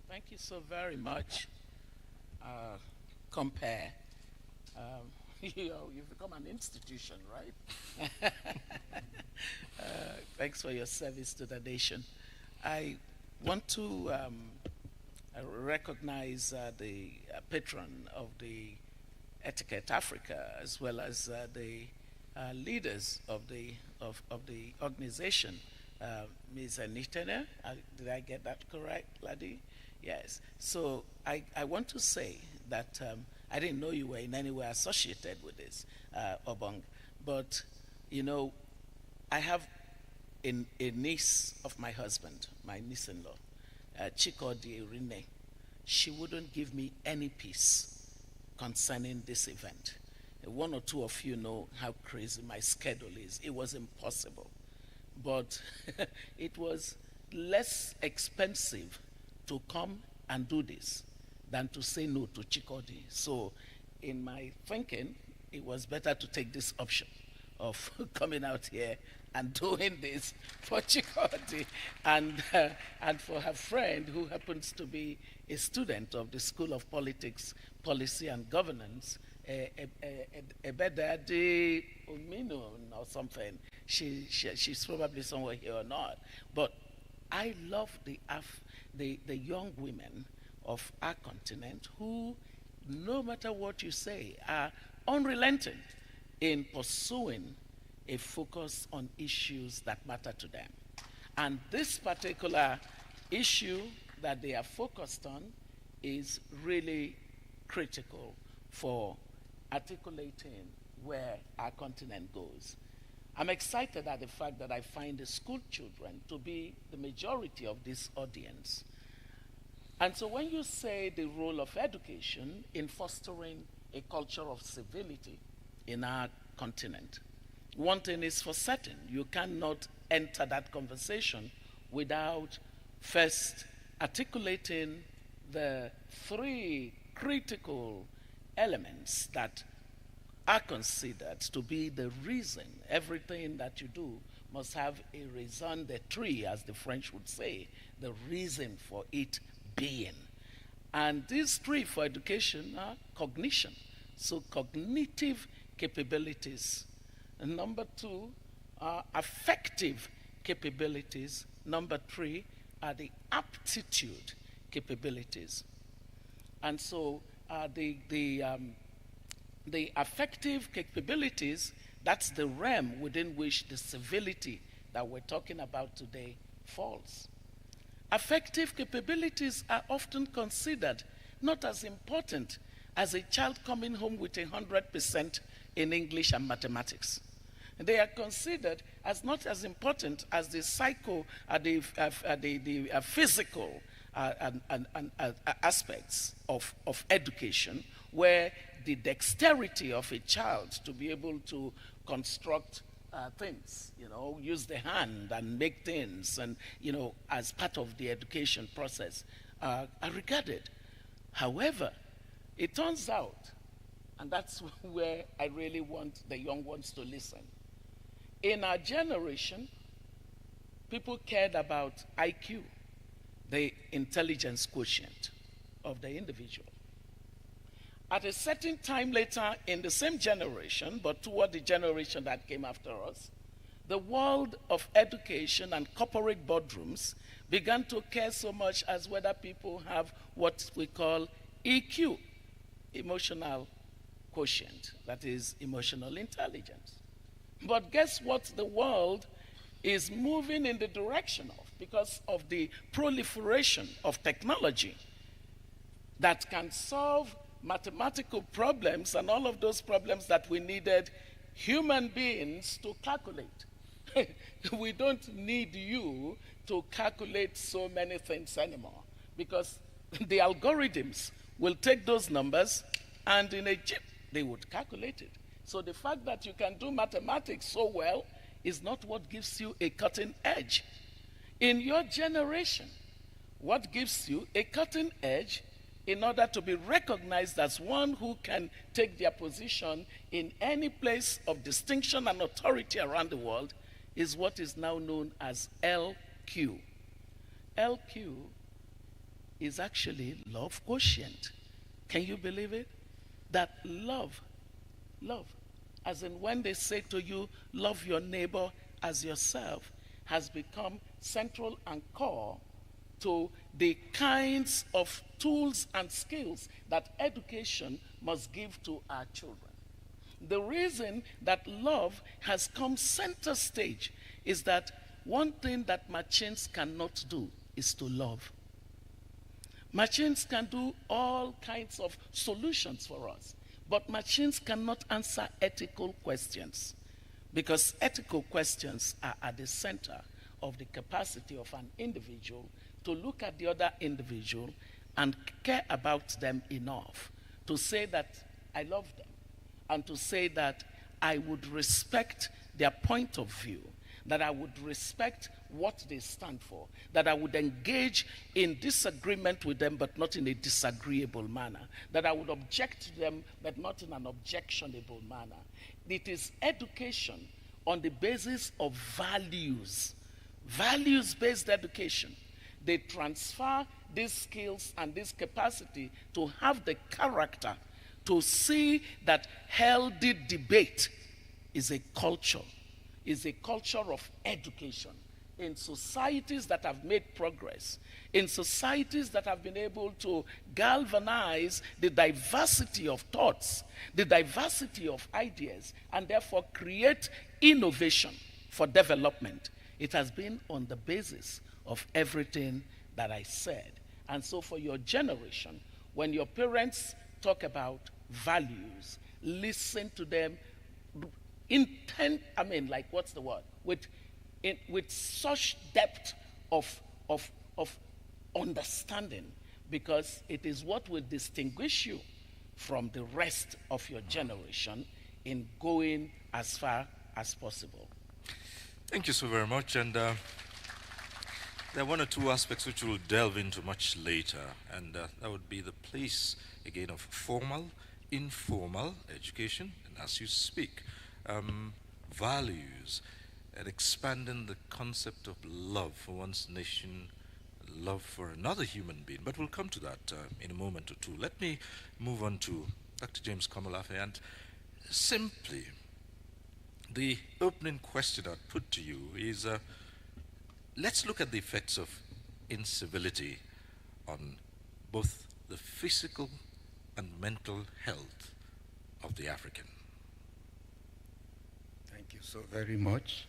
thank you so very much, Compare. You've become an institution, right? Thanks for your service to the nation. I want to recognize the patron of the Etiquette Africa, as well as the leaders of the organization. Ms. Anitene, did I get that correct, Ladi? Yes. So I want to say that I didn't know you were in any way associated with this, Obong. But, you know, I have a niece of my husband, my niece-in-law, Chikodi Irine. She wouldn't give me any peace concerning this event. One or two of you know how crazy my schedule is. It was impossible. But it was less expensive to come and do this than to say no to Chikodi. So in my thinking, it was better to take this option of coming out here and doing this for Chikodi and for her friend, who happens to be a student of the School of Politics, Policy and Governance, Ebedadi Ominun or something. She's probably somewhere here or not. But I love the young women of our continent who, no matter what you say, are unrelenting in pursuing a focus on issues that matter to them. And this particular issue that they are focused on is really critical for articulating where our continent goes. I'm excited at the fact that I find the school children to be the majority of this audience. And so when you say the role of education in fostering a culture of civility in our continent, one thing is for certain: you cannot enter that conversation without first articulating the three critical elements that are considered to be the reason everything that you do must have a raison d'etre, as the French would say, the reason for it being. And these three for education are cognition, so cognitive capabilities. And number two are affective capabilities. Number three are the aptitude capabilities. And so the affective capabilities, that's the realm within which the civility that we're talking about today falls. Affective capabilities are often considered not as important as a child coming home with 100% in English and mathematics. They are considered as not as important as the physical aspects of education, where the dexterity of a child to be able to construct things, use the hand and make things, and, as part of the education process, are regarded. However, it turns out, and that's where I really want the young ones to listen. In our generation, people cared about IQ, the intelligence quotient of the individual. At a certain time later in the same generation, but toward the generation that came after us, the world of education and corporate boardrooms began to care so much as whether people have what we call EQ, emotional quotient, that is emotional intelligence. But guess what the world is moving in the direction of, because of the proliferation of technology that can solve mathematical problems and all of those problems that we needed human beings to calculate. We don't need you to calculate so many things anymore, because the algorithms will take those numbers and in a chip they would calculate it. So the fact that you can do mathematics so well is not what gives you a cutting edge. In your generation, what gives you a cutting edge in order to be recognized as one who can take their position in any place of distinction and authority around the world is what is now known as LQ. LQ is actually love quotient. Can you believe it? That love love. As in when they say to you, love your neighbor as yourself, has become central and core to the kinds of tools and skills that education must give to our children. The reason that love has come center stage is that one thing that machines cannot do is to love. Machines can do all kinds of solutions for us, but machines cannot answer ethical questions, because ethical questions are at the center of the capacity of an individual to look at the other individual and care about them enough to say that I love them, and to say that I would respect their point of view, that I would respect what they stand for, that I would engage in disagreement with them but not in a disagreeable manner, that I would object to them but not in an objectionable manner. It is education on the basis of values, values-based education. They transfer these skills and this capacity to have the character to see that healthy debate is a culture of education. In societies that have made progress, in societies that have been able to galvanize the diversity of thoughts, the diversity of ideas, and therefore create innovation for development, it has been on the basis of everything that I said. And so for your generation, when your parents talk about values, listen to them with such depth of understanding, because it is what will distinguish you from the rest of your generation in going as far as possible. Thank you so very much. And there are one or two aspects which we'll delve into much later, and that would be the place, again, of formal, informal education, and as you speak, values, and expanding the concept of love for one's nation, love for another human being. But we'll come to that in a moment or two. Let me move on to Dr. James Komolafe, and simply, the opening question I'd put to you is, let's look at the effects of incivility on both the physical and mental health of the African. Thank you so very much.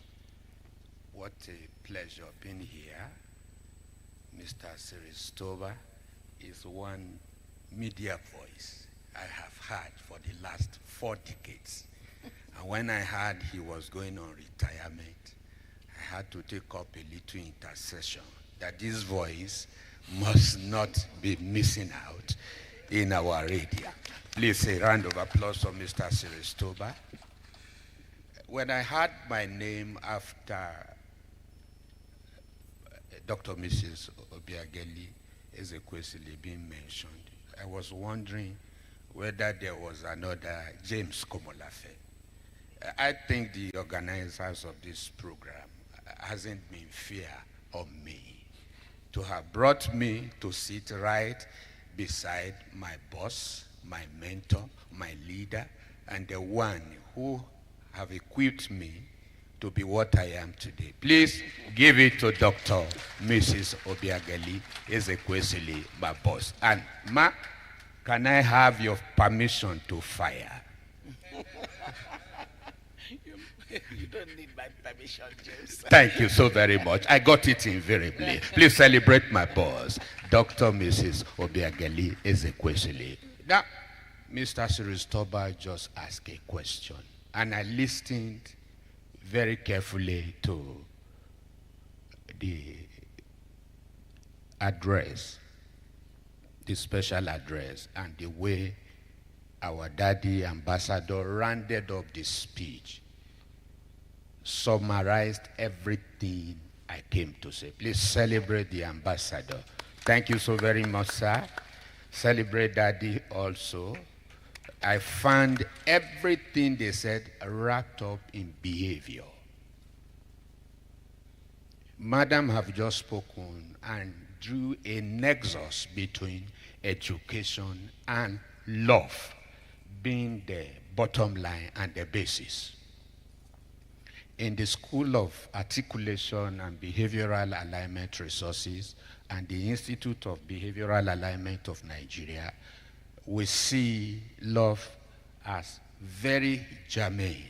What a pleasure being here. Mr. Siristoba is one media voice I have heard for the last 4 decades. And when I heard he was going on retirement, I had to take up a little intercession that this voice must not be missing out in our radio. Please, a round of applause for Mr. Siristoba. When I heard my name after Dr. Mrs. Obiageli Ezekwesili being mentioned, I was wondering whether there was another James Komolafe. I think the organizers of this program hasn't been fair on me to have brought me to sit right beside my boss, my mentor, my leader, and the one who have equipped me to be what I am today. Please give it to Dr. Mrs. Obiageli Ezekwesili, my boss. And Ma, can I have your permission to fire? You don't need my permission, James. Thank you so very much. I got it invariably. Please celebrate my boss, Dr. Mrs. Obiageli Ezekwesili. Now, Mr. Siristoba just asked a question, and I listened very carefully to the address, the special address, and the way our daddy ambassador rounded up the speech, summarized everything I came to say. Please celebrate the ambassador. Thank you so very much, sir. Celebrate daddy also. I found everything they said wrapped up in behavior. Madam have just spoken and drew a nexus between education and love being the bottom line and the basis. In the School of Articulation and Behavioral Alignment Resources and the Institute of Behavioral Alignment of Nigeria, we see love as very germane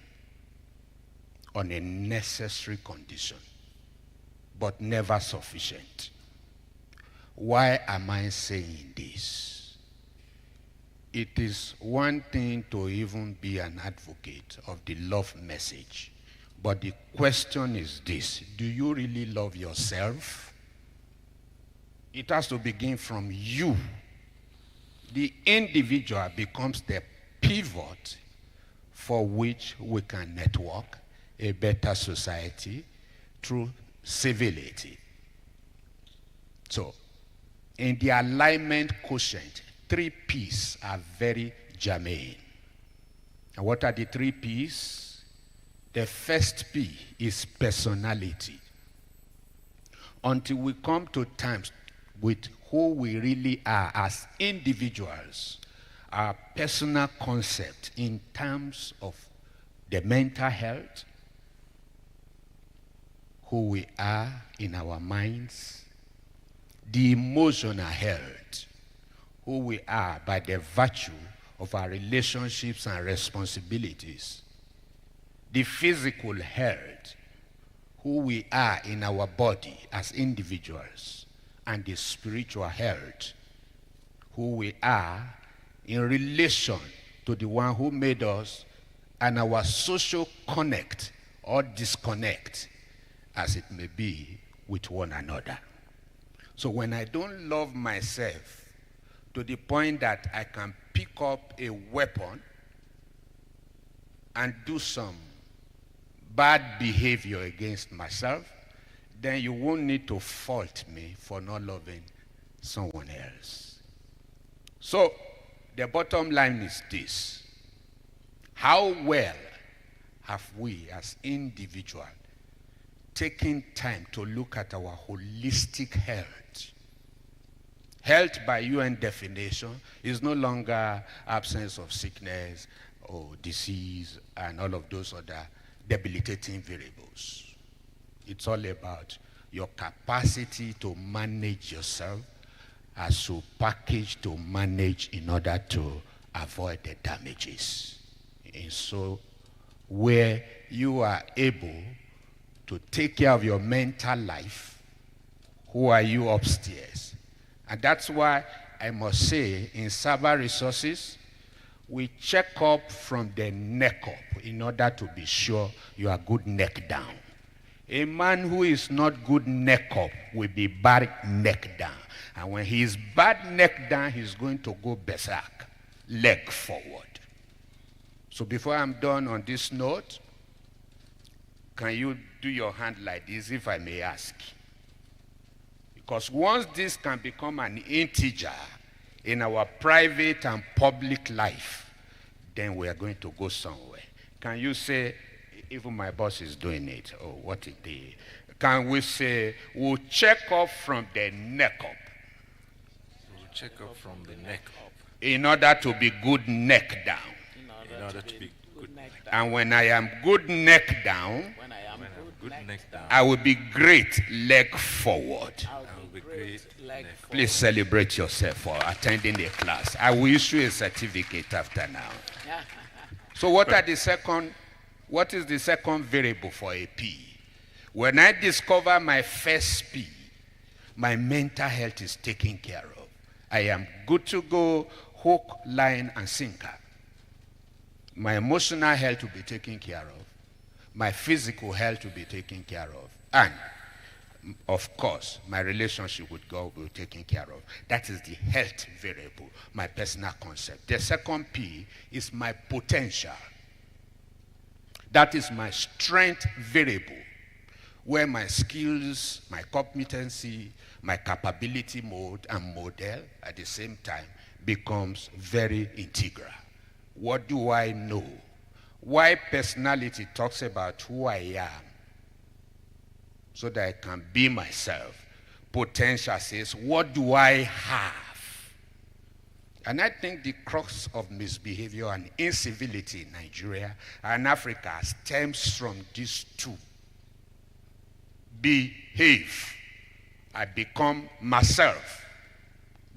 on a necessary condition, but never sufficient. Why am I saying this? It is one thing to even be an advocate of the love message, but the question is this: do you really love yourself? It has to begin from you. The individual becomes the pivot for which we can network a better society through civility. So, in the alignment quotient, 3 P's are very germane. And what are the 3 P's? The first P is personality. Until we come to terms with who we really are as individuals, our personal concept in terms of the mental health, who we are in our minds, the emotional health, who we are by the virtue of our relationships and responsibilities, the physical health, who we are in our body as individuals, and the spiritual health, who we are in relation to the one who made us, and our social connect or disconnect, as it may be, with one another. So when I don't love myself to the point that I can pick up a weapon and do some bad behavior against myself, then you won't need to fault me for not loving someone else. So the bottom line is this: how well have we as individuals taken time to look at our holistic health? Health by UN definition is no longer absence of sickness or disease and all of those other debilitating variables. It's all about your capacity to manage yourself as you package to manage in order to avoid the damages. And so where you are able to take care of your mental life, who are you upstairs? And that's why I must say in Cyber Resources, we check up from the neck up in order to be sure you are good neck down. A man who is not good neck up will be bad neck down. And when he is bad neck down, he's going to go berserk, leg forward. So before I'm done on this note, can you do your hand like this, if I may ask? Because once this can become an integer in our private and public life, then we are going to go somewhere. Can you say, even my boss is doing it, oh, what it is? Can we say, we'll check up from the neck up? We'll check up from the neck up. In order to be good neck down. In order to be good neck down. And when I am good neck down, I will be great leg forward. Please celebrate yourself for attending the class. I will issue a certificate after now. So what is the second variable for a P? When I discover my first P, my mental health is taken care of. I am good to go, hook, line, and sinker. My emotional health will be taken care of. My physical health will be taken care of. And, of course, my relationship with God will be taken care of. That is the health variable, my personal concept. The second P is my potential. That is my strength variable, where my skills, my competency, my capability mode and model at the same time becomes very integral. What do I know? Why personality talks about who I am, so that I can be myself. Potential says, what do I have? And I think the crux of misbehavior and incivility in Nigeria and Africa stems from these two. Behave. I become myself.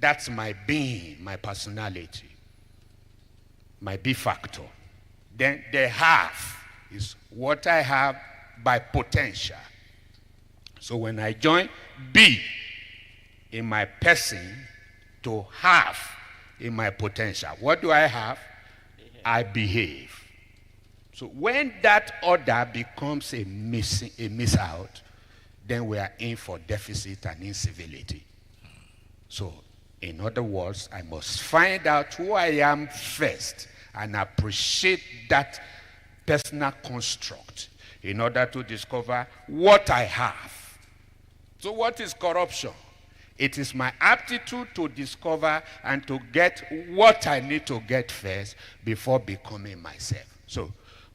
That's my being, my personality, my be factor. Then the have is what I have by potential. So when I join be in my person to have in my potential, what do I have? I behave. So when that order becomes a miss out, then we are in for deficit and incivility. So in other words, I must find out who I am first and appreciate that personal construct in order to discover what I have. So what is corruption? It is my aptitude to discover and to get what I need to get first before becoming myself. So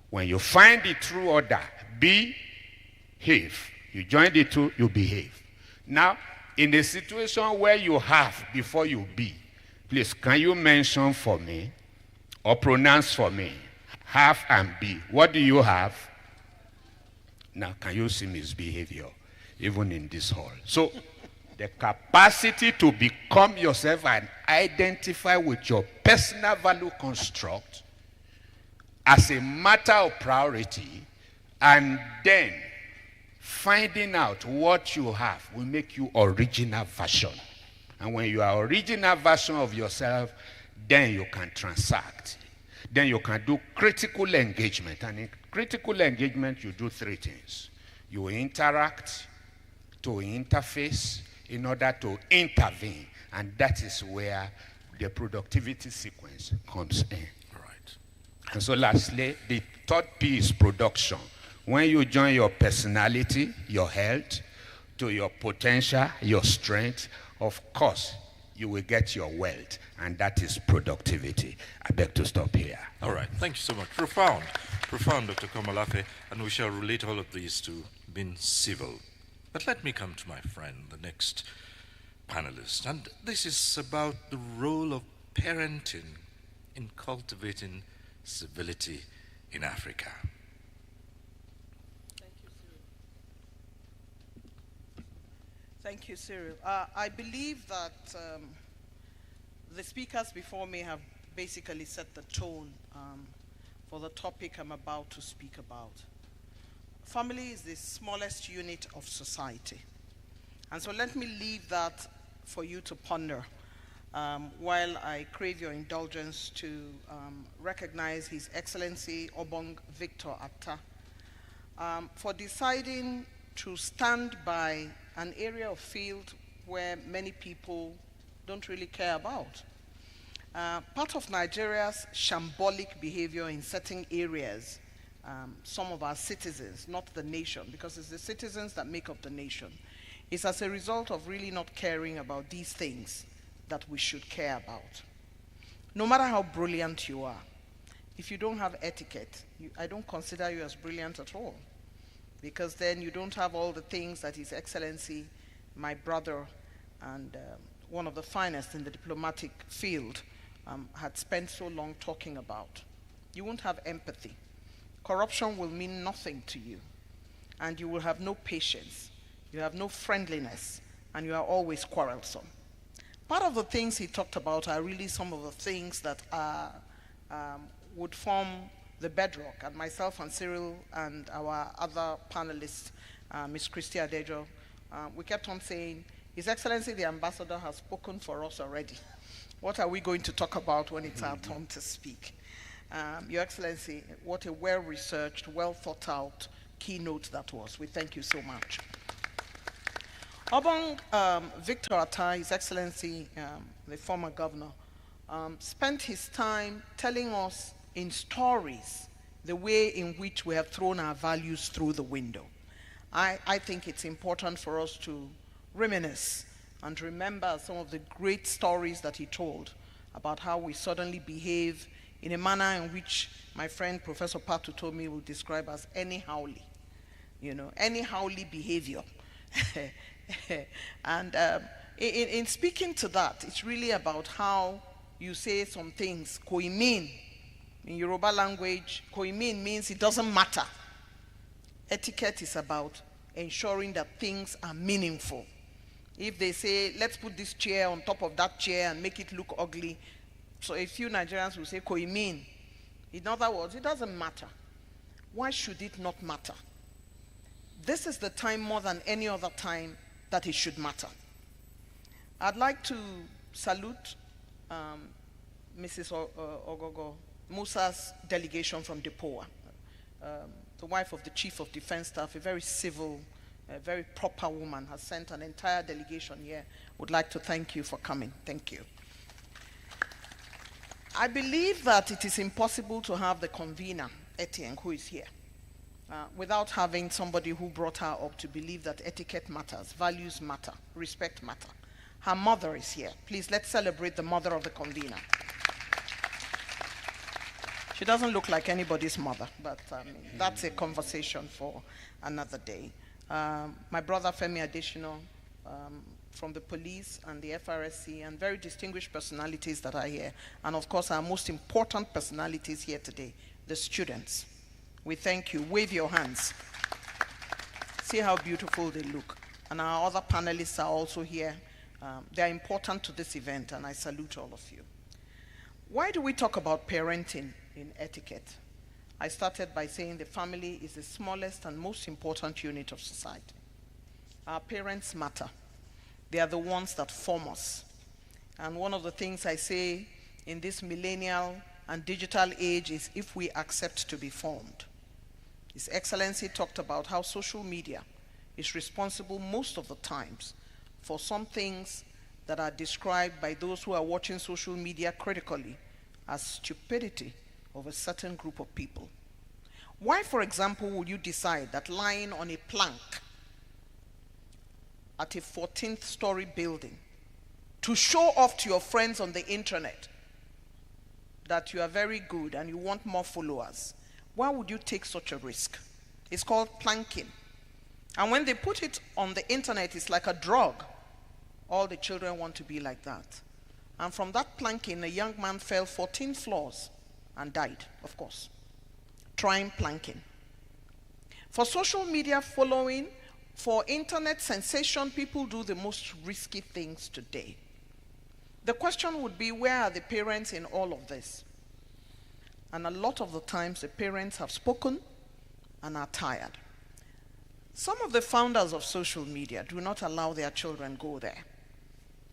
when you find the true order, behave. You join the two, you behave. Now, in a situation where you have before you be, please, can you mention for me or pronounce for me have and be? What do you have? Now, can you see misbehavior even in this hall? So, the capacity to become yourself and identify with your personal value construct as a matter of priority, and then finding out what you have will make you original version. And when you are original version of yourself, then you can transact. Then you can do critical engagement. And in critical engagement, you do three things. You interact, to interface, in order to intervene. And that is where the productivity sequence comes in. All right. And so lastly, the third P is production. When you join your personality, your health, to your potential, your strength, of course, you will get your wealth, and that is productivity. I beg to stop here. All right, thank you so much. Profound, Dr. Komolafe, and we shall relate all of these to being civil. But let me come to my friend, the next panelist, and this is about the role of parenting in cultivating civility in Africa. Thank you, Cyril. I believe that the speakers before me have basically set the tone for the topic I'm about to speak about. Family is the smallest unit of society. And so let me leave that for you to ponder while I crave your indulgence to recognize His Excellency Obong Victor Atta for deciding to stand by an area of field where many people don't really care about. Part of Nigeria's shambolic behavior in certain areas, some of our citizens, not the nation, because it's the citizens that make up the nation, is as a result of really not caring about these things that we should care about. No matter how brilliant you are, if you don't have etiquette, I don't consider you as brilliant at all, because then you don't have all the things that His Excellency, my brother, and one of the finest in the diplomatic field, had spent so long talking about. You won't have empathy. Corruption will mean nothing to you, and you will have no patience. You have no friendliness, and you are always quarrelsome. Part of the things he talked about are really some of the things that would form the bedrock, and myself and Cyril and our other panelists, Ms. Christy Adejo, we kept on saying, His Excellency the Ambassador has spoken for us already. What are we going to talk about when it's our turn to speak? Your Excellency, what a well-researched, well-thought-out keynote that was. We thank you so much. Obong Victor Atta, His Excellency, the former governor, spent his time telling us in stories the way in which we have thrown our values through the window. I think it's important for us to reminisce and remember some of the great stories that he told about how we suddenly behave in a manner in which my friend Professor Patu told me will describe as anyhowly, anyhowly behavior. And in speaking to that, it's really about how you say some things, koimin. In Yoruba language, koimin means it doesn't matter. Etiquette is about ensuring that things are meaningful. If they say, let's put this chair on top of that chair and make it look ugly, so a few Nigerians will say, koimin. In other words, it doesn't matter. Why should it not matter? This is the time more than any other time that it should matter. I'd like to salute Mrs. Ogogo Musa's delegation from DEPOA, the wife of the Chief of Defense Staff, a very civil, very proper woman, has sent an entire delegation here. Would like to thank you for coming. Thank you. I believe that it is impossible to have the convener, Etienne, who is here, without having somebody who brought her up to believe that etiquette matters, values matter, respect matter. Her mother is here. Please, let's celebrate the mother of the convener. She doesn't look like anybody's mother, but that's a conversation for another day. My brother Femi Adesina from the police and the FRSC, and very distinguished personalities that are here. And of course, our most important personalities here today, the students. We thank you. Wave your hands. See how beautiful they look. And our other panelists are also here. They are important to this event, and I salute all of you. Why do we talk about parenting in etiquette? I started by saying the family is the smallest and most important unit of society. Our parents matter. They are the ones that form us. And one of the things I say in this millennial and digital age is if we accept to be formed. His Excellency talked about how social media is responsible most of the times for some things that are described by those who are watching social media critically as stupidity of a certain group of people. Why, for example, would you decide that lying on a plank at a 14th story building to show off to your friends on the internet that you are very good and you want more followers, why would you take such a risk? It's called planking. And when they put it on the internet, it's like a drug. All the children want to be like that. And from that planking, a young man fell 14 floors and died, of course, trying planking. For social media following, for internet sensation, people do the most risky things today. The question would be, where are the parents in all of this? And a lot of the times, the parents have spoken and are tired. Some of the founders of social media do not allow their children go there.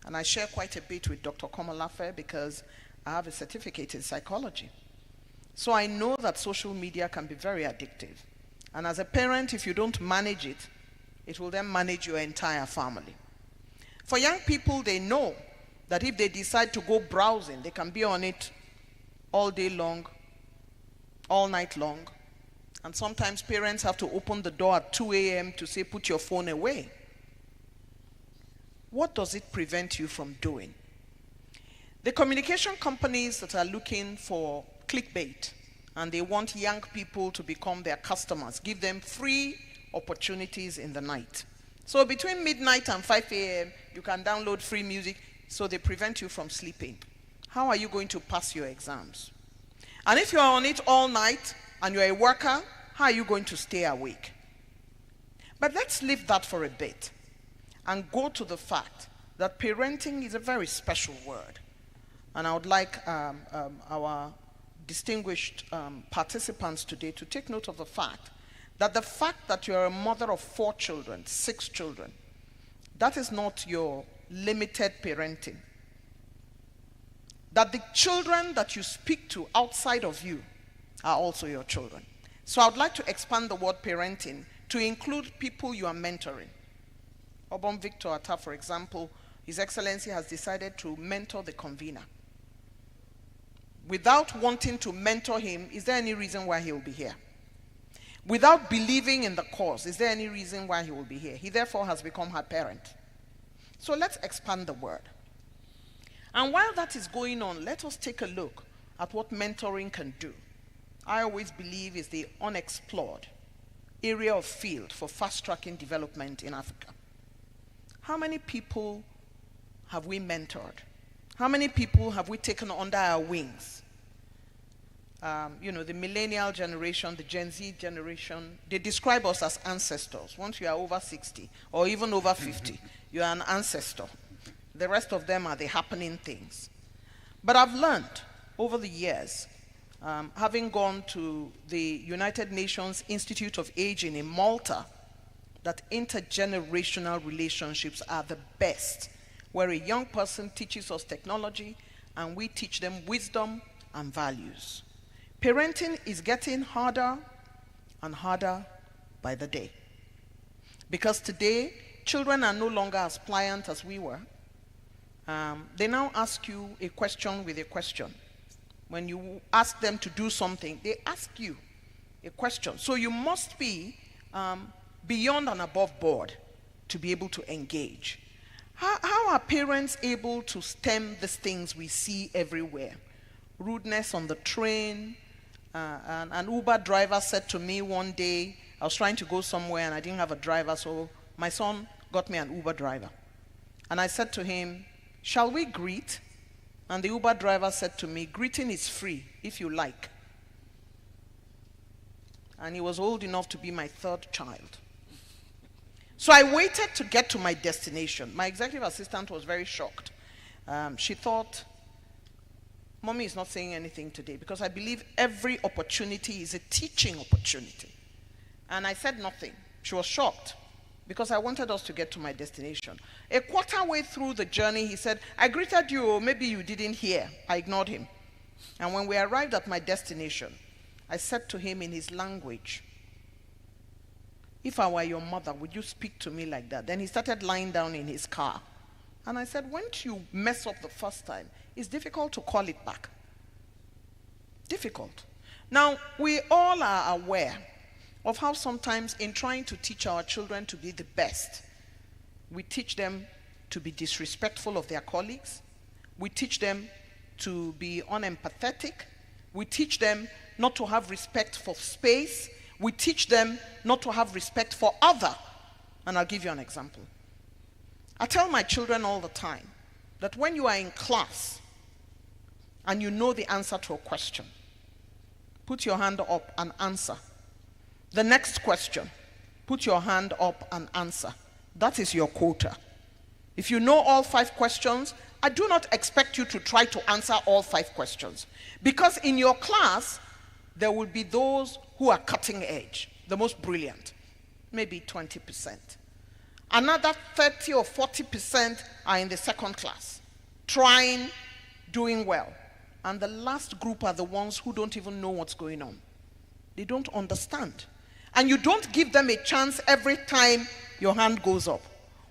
And I share quite a bit with Dr. Komolafe because I have a certificate in psychology. So I know that social media can be very addictive. And as a parent, if you don't manage it, it will then manage your entire family. For young people, they know that if they decide to go browsing, they can be on it all day long, all night long. And sometimes parents have to open the door at 2 a.m. to say, put your phone away. What does it prevent you from doing? The communication companies that are looking for clickbait and they want young people to become their customers, give them free opportunities in the night. So between midnight and 5 a.m., you can download free music, so they prevent you from sleeping. How are you going to pass your exams? And if you're on it all night and you're a worker, how are you going to stay awake? But let's leave that for a bit and go to the fact that parenting is a very special word. And I would like our distinguished participants today to take note of the fact that you're a mother of 4 children, 6 children, that is not your limited parenting. That the children that you speak to outside of you are also your children. So I would like to expand the word parenting to include people you are mentoring. Obon Victor Atta, for example, His Excellency has decided to mentor the convener. Without wanting to mentor him, is there any reason why he will be here? Without believing in the cause, is there any reason why he will be here? He therefore has become her parent. So let's expand the word. And while that is going on, let us take a look at what mentoring can do. I always believe is the unexplored area of field for fast-tracking development in Africa. How many people have we mentored How many people have we taken under our wings? The millennial generation, the Gen Z generation, they describe us as ancestors. Once you are over 60 or even over 50, you are an ancestor. The rest of them are the happening things. But I've learned over the years, having gone to the United Nations Institute of Aging in Malta, that intergenerational relationships are the best, where a young person teaches us technology and we teach them wisdom and values. Parenting is getting harder and harder by the day. Because today, children are no longer as pliant as we were. They now ask you a question with a question. When you ask them to do something, they ask you a question. So you must be beyond and above board to be able to engage. How are parents able to stem these things we see everywhere? Rudeness on the train. An Uber driver said to me one day, I was trying to go somewhere and I didn't have a driver, so my son got me an Uber driver. And I said to him, shall we greet? And the Uber driver said to me, greeting is free if you like. And he was old enough to be my third child. So I waited to get to my destination. My executive assistant was very shocked. She thought, Mommy is not saying anything today, because I believe every opportunity is a teaching opportunity. And I said nothing. She was shocked because I wanted us to get to my destination. A quarter way through the journey, he said, I greeted you, or maybe you didn't hear. I ignored him. And when we arrived at my destination, I said to him in his language, if I were your mother, would you speak to me like that? Then he started lying down in his car. And I said, once you mess up the first time, it's difficult to call it back. Difficult. Now, we all are aware of how sometimes in trying to teach our children to be the best, we teach them to be disrespectful of their colleagues. We teach them to be unempathetic. We teach them not to have respect for space. We teach them not to have respect for other. And I'll give you an example. I tell my children all the time that when you are in class and you know the answer to a question, put your hand up and answer. The next question, put your hand up and answer. That is your quota. If you know all 5 questions, I do not expect you to try to answer all 5 questions. Because in your class, there will be those who are cutting edge, the most brilliant, maybe 20%. Another 30 or 40% are in the second class, trying, doing well. And the last group are the ones who don't even know what's going on. They don't understand. And you don't give them a chance every time your hand goes up.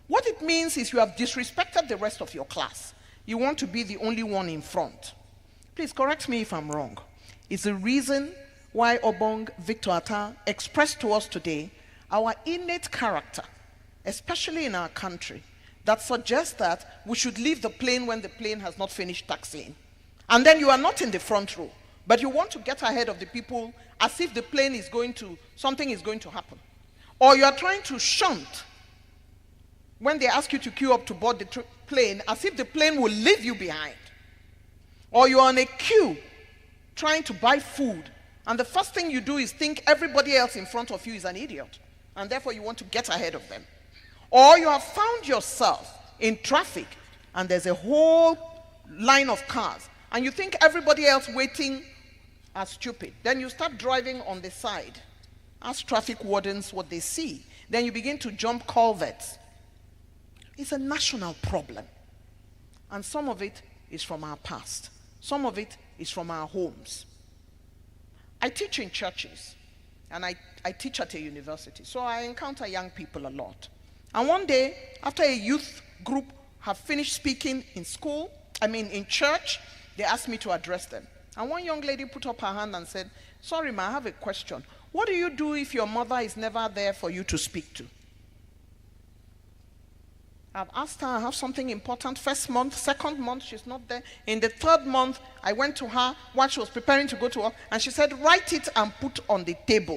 What it means is you have disrespected the rest of your class. You want to be the only one in front. Please correct me if I'm wrong. It's the reason why Obong Victor Atta expressed to us today our innate character, especially in our country, that suggests that we should leave the plane when the plane has not finished taxiing. And then you are not in the front row, but you want to get ahead of the people as if the plane is going to, something is going to happen. Or you are trying to shunt when they ask you to queue up to board the plane, as if the plane will leave you behind. Or you're on a queue trying to buy food, and the first thing you do is think everybody else in front of you is an idiot, and therefore you want to get ahead of them. Or you have found yourself in traffic, and there's a whole line of cars, and you think everybody else waiting are stupid. Then you start driving on the side. Ask traffic wardens what they see. Then you begin to jump culverts. It's a national problem. And some of it is from our past. Some of it is from our homes. I teach in churches, and I teach at a university. So I encounter young people a lot. And one day, after a youth group have finished speaking in church, they asked me to address them. And one young lady put up her hand and said, sorry, ma, I have a question. What do you do if your mother is never there for you to speak to? I've asked her, I have something important. First month, second month, she's not there. In the third month, I went to her while she was preparing to go to work, and she said, write it and put on the table.